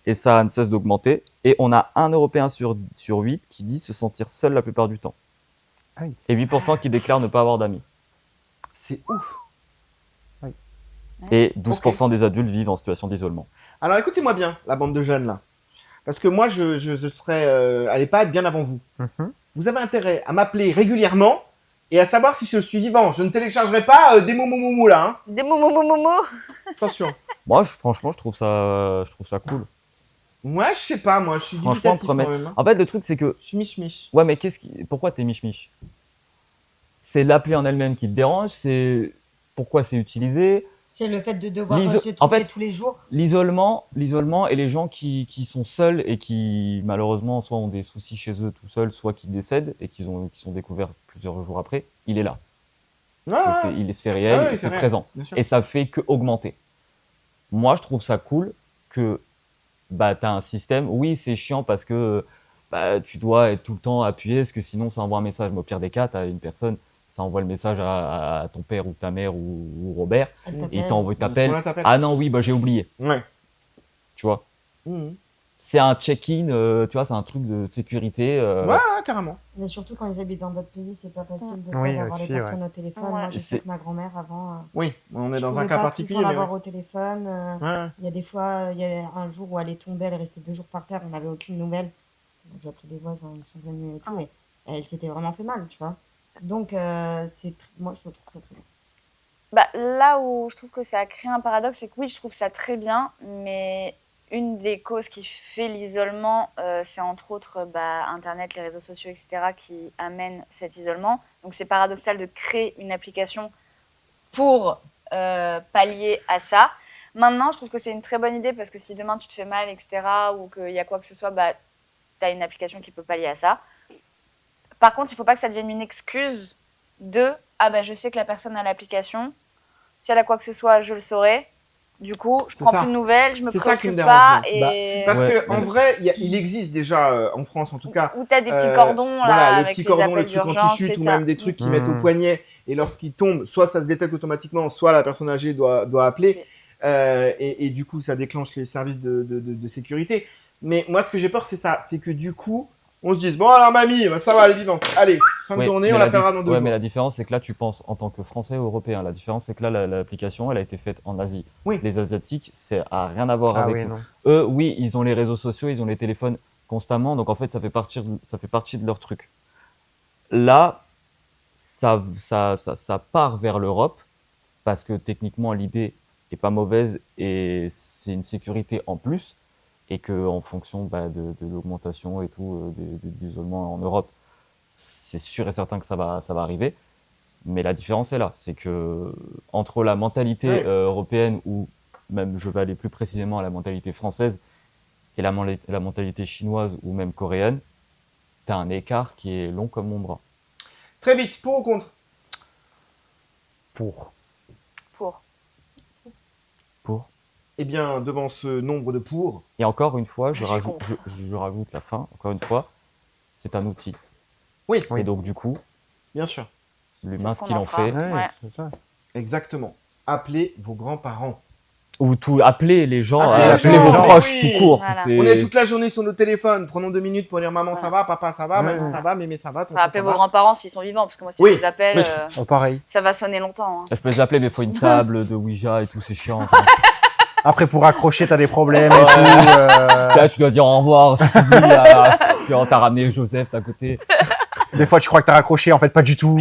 Speaker 4: et ça ne cesse d'augmenter. Et on a un Européen sur 8 qui dit se sentir seul la plupart du temps.
Speaker 7: Ah oui.
Speaker 4: Et 8% qui déclarent ne pas avoir d'amis.
Speaker 3: C'est ouf.
Speaker 4: Et 12% des adultes vivent en situation d'isolement.
Speaker 3: Alors écoutez-moi bien, la bande de jeunes là. Parce que moi, je serai à l'EHPAD bien avant vous.
Speaker 7: Mhm.
Speaker 3: Vous avez intérêt à m'appeler régulièrement et à savoir si je suis vivant. Je ne téléchargerai pas des moumoumoumou là. Hein.
Speaker 6: Des moumoumoumou.
Speaker 3: Attention.
Speaker 4: Moi, franchement, je trouve ça cool.
Speaker 3: Moi, je sais pas, moi, je suis
Speaker 4: Franchement,
Speaker 3: dubitatif quand même. Hein.
Speaker 4: En fait, le truc, c'est que,
Speaker 3: Je suis mich-mich.
Speaker 4: ouais, mais pourquoi t'es mich-mich? C'est l'appli en elle-même qui te dérange, pourquoi c'est utilisé,
Speaker 5: C'est le fait de devoir se
Speaker 4: en
Speaker 5: trouver
Speaker 4: fait,
Speaker 5: tous les jours.
Speaker 4: l'isolement et les gens qui sont seuls et qui, malheureusement, soit ont des soucis chez eux tout seuls, soit qui décèdent et qui sont découverts plusieurs jours après, il est là.
Speaker 3: Ah,
Speaker 4: C'est réel,
Speaker 3: Ah oui,
Speaker 4: et
Speaker 3: c'est
Speaker 4: c'est
Speaker 3: réel,
Speaker 4: présent.
Speaker 3: bien sûr.
Speaker 4: Et ça fait que augmenter. Moi, je trouve ça cool que bah, tu as un système. Oui, c'est chiant parce que bah, tu dois être tout le temps appuyé, parce que sinon, ça envoie un message. Mais au pire des cas, tu as une personne, ça envoie le message à ton père ou ta mère ou Robert,
Speaker 5: Elle
Speaker 4: et
Speaker 5: t'appelle.
Speaker 4: t'appelle.
Speaker 3: Voilà, t'appelles.
Speaker 4: Ah non, oui, bah, j'ai oublié.
Speaker 3: Ouais.
Speaker 4: Tu vois,
Speaker 3: Mhm.
Speaker 4: c'est un check-in, tu vois, c'est un truc de sécurité.
Speaker 3: Ouais, carrément.
Speaker 5: Mais surtout quand ils habitent dans d'autres pays, c'est pas facile de
Speaker 7: Oui,
Speaker 5: avoir
Speaker 7: aussi,
Speaker 5: les personnes au téléphone.
Speaker 6: Ouais.
Speaker 5: Moi, je sais
Speaker 4: C'est-
Speaker 5: que ma grand-mère avant.
Speaker 3: Oui, on est
Speaker 5: je
Speaker 3: dans un
Speaker 5: pouvais
Speaker 3: cas
Speaker 5: pas
Speaker 3: particulier.
Speaker 5: tout le temps
Speaker 3: Mais
Speaker 5: l'avoir
Speaker 3: ouais.
Speaker 5: au téléphone.
Speaker 3: Ouais.
Speaker 5: Il y a des fois, il y a un jour où elle est tombée, elle est restée 2 jours par terre, on n'avait aucune nouvelle. Donc, j'ai appelé des voisins, ils sont venus et tout, mais elle s'était vraiment fait mal, tu vois. Donc, moi, je trouve ça très bien.
Speaker 6: Bah, là où je trouve que ça crée un paradoxe, c'est que oui, je trouve ça très bien, mais une des causes qui fait l'isolement, c'est entre autres Internet, les réseaux sociaux, etc., qui amènent cet isolement. Donc c'est paradoxal de créer une application pour pallier à ça. Maintenant, je trouve que c'est une très bonne idée parce que si demain tu te fais mal, etc., ou qu'il y a quoi que ce soit, tu as une application qui peut pallier à ça. Par contre, il ne faut pas que ça devienne une excuse de « Ah je sais que la personne a l'application, si elle a quoi que ce soit, je le saurai. Du coup, je
Speaker 3: C'est
Speaker 6: prends
Speaker 3: ça.
Speaker 6: plus de nouvelles, je me
Speaker 3: C'est ça qui me
Speaker 6: préoccupe
Speaker 3: dérange,
Speaker 6: pas.
Speaker 3: moi.
Speaker 6: Et...
Speaker 3: Parce
Speaker 4: Ouais,
Speaker 3: que en
Speaker 4: ouais.
Speaker 3: vrai, il existe déjà en France, en tout cas.
Speaker 6: Ou tu as des petits cordons là,
Speaker 3: Voilà, le
Speaker 6: avec
Speaker 3: petit
Speaker 6: les
Speaker 3: cordon,
Speaker 6: appels
Speaker 3: le truc
Speaker 6: d'urgence.
Speaker 3: anti-chute
Speaker 6: et
Speaker 3: ou
Speaker 6: t'as-
Speaker 3: même des trucs qu'ils
Speaker 7: Mhm.
Speaker 3: mettent au poignet et lorsqu'ils tombent, soit ça se détecte automatiquement, soit la personne âgée doit appeler et du coup ça déclenche les services de sécurité. Mais moi ce que j'ai peur c'est ça, c'est que du coup on se dise bon alors mamie, ça va elle est vivante, allez fin de
Speaker 4: Ouais,
Speaker 3: journée,
Speaker 4: mais
Speaker 3: on
Speaker 4: la
Speaker 3: l'appellera dans 2
Speaker 4: ouais,
Speaker 3: jours.
Speaker 4: mais la différence, c'est que là, tu penses en tant que Français ou Européen. La différence, c'est que là, l'application, elle a été faite en Asie.
Speaker 3: Oui.
Speaker 4: Les Asiatiques, ça a rien à voir
Speaker 7: Ah
Speaker 4: avec
Speaker 7: oui,
Speaker 4: nous.
Speaker 7: non.
Speaker 4: Eux, oui, ils ont les réseaux sociaux, ils ont les téléphones constamment, donc en fait, ça fait partie de leur truc. Là, ça part vers l'Europe, parce que techniquement, l'idée est pas mauvaise et c'est une sécurité en plus, et que en fonction de l'augmentation et tout, de l'isolement en Europe, c'est sûr et certain que ça va arriver. Mais la différence est là, c'est que entre la mentalité
Speaker 3: Ouais.
Speaker 4: européenne, ou même je vais aller plus précisément à la mentalité française, et la mentalité chinoise ou même coréenne, t'as un écart qui est long comme mon bras.
Speaker 3: Très vite, pour ou contre?
Speaker 7: Pour.
Speaker 6: Pour.
Speaker 3: Eh bien, devant ce nombre de pour,
Speaker 4: Et encore une fois,
Speaker 6: Je suis contre.
Speaker 4: je rajoute la fin, encore une fois, c'est un outil.
Speaker 3: Oui.
Speaker 4: Et donc du coup,
Speaker 3: bien sûr,
Speaker 4: l'humain,
Speaker 6: C'est
Speaker 4: ce
Speaker 6: ce
Speaker 4: qu'il
Speaker 6: qu'on
Speaker 4: en
Speaker 6: en fera.
Speaker 4: fait,
Speaker 6: Ouais.
Speaker 7: C'est ça.
Speaker 3: exactement. Appelez vos grands-parents.
Speaker 4: ou tout, appelez les gens,
Speaker 3: Appelez les
Speaker 4: appelez vos
Speaker 3: gens,
Speaker 4: proches
Speaker 3: oui.
Speaker 4: tout court.
Speaker 6: Voilà.
Speaker 4: C'est-
Speaker 3: On est toute la journée sur nos téléphones. Prenons 2 minutes pour dire maman ça
Speaker 6: Voilà.
Speaker 3: va, papa ça va,
Speaker 7: Ouais.
Speaker 3: maman ça va, mémé ça va, tonton
Speaker 6: Enfin, appelez
Speaker 3: ça
Speaker 6: vos
Speaker 3: va.
Speaker 6: grands-parents s'ils sont vivants, parce que moi, si
Speaker 3: Oui.
Speaker 6: je les appelle,
Speaker 3: Oui.
Speaker 7: Oh, pareil.
Speaker 6: ça va sonner longtemps. Hein.
Speaker 4: Je peux les appeler, mais il faut une table de Ouija et tout, c'est chiant. Enfin.
Speaker 7: Après, pour accrocher, t'as des problèmes et
Speaker 4: Ouais.
Speaker 7: tout.
Speaker 4: Là, tu dois dire au revoir, si t'oublies, là, t'as ramené Joseph d'à côté.
Speaker 7: Des fois, tu crois que t'as raccroché, en fait, pas du tout.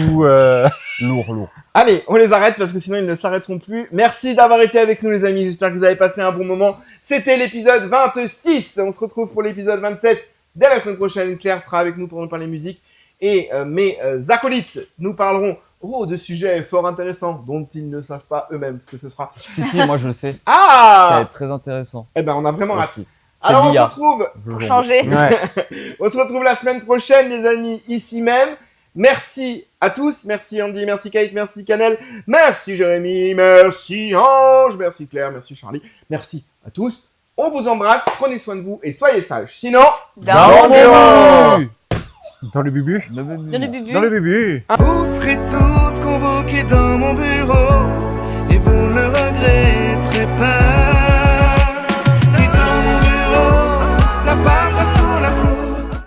Speaker 4: Lourd.
Speaker 3: Allez, on les arrête parce que sinon ils ne s'arrêteront plus. Merci d'avoir été avec nous les amis, j'espère que vous avez passé un bon moment. C'était l'épisode 26, on se retrouve pour l'épisode 27 dès la semaine prochaine. Claire sera avec nous pour nous parler musique et mes acolytes nous parleront de sujets fort intéressants dont ils ne savent pas eux-mêmes ce que ce sera.
Speaker 4: Si, moi je le sais. Ça va
Speaker 3: Ah
Speaker 4: être très intéressant.
Speaker 3: Eh ben on a vraiment hâte.
Speaker 4: Aussi. C'est
Speaker 3: Alors on se
Speaker 4: l'IA.
Speaker 3: retrouve
Speaker 6: Pour changer.
Speaker 7: Ouais.
Speaker 3: On se retrouve la semaine prochaine, les amis, ici même. Merci à tous. Merci Andy, merci Kate, merci Canel, merci Jérémy, merci Ange, merci Claire, merci Charlie. Merci à tous. On vous embrasse, prenez soin de vous et soyez sages. Sinon,
Speaker 6: Dans
Speaker 7: le bureau. Dans le bubu.
Speaker 6: Dans le bubu.
Speaker 7: Dans le bubu.
Speaker 2: Vous serez tous convoqués dans mon bureau et vous ne le regretterez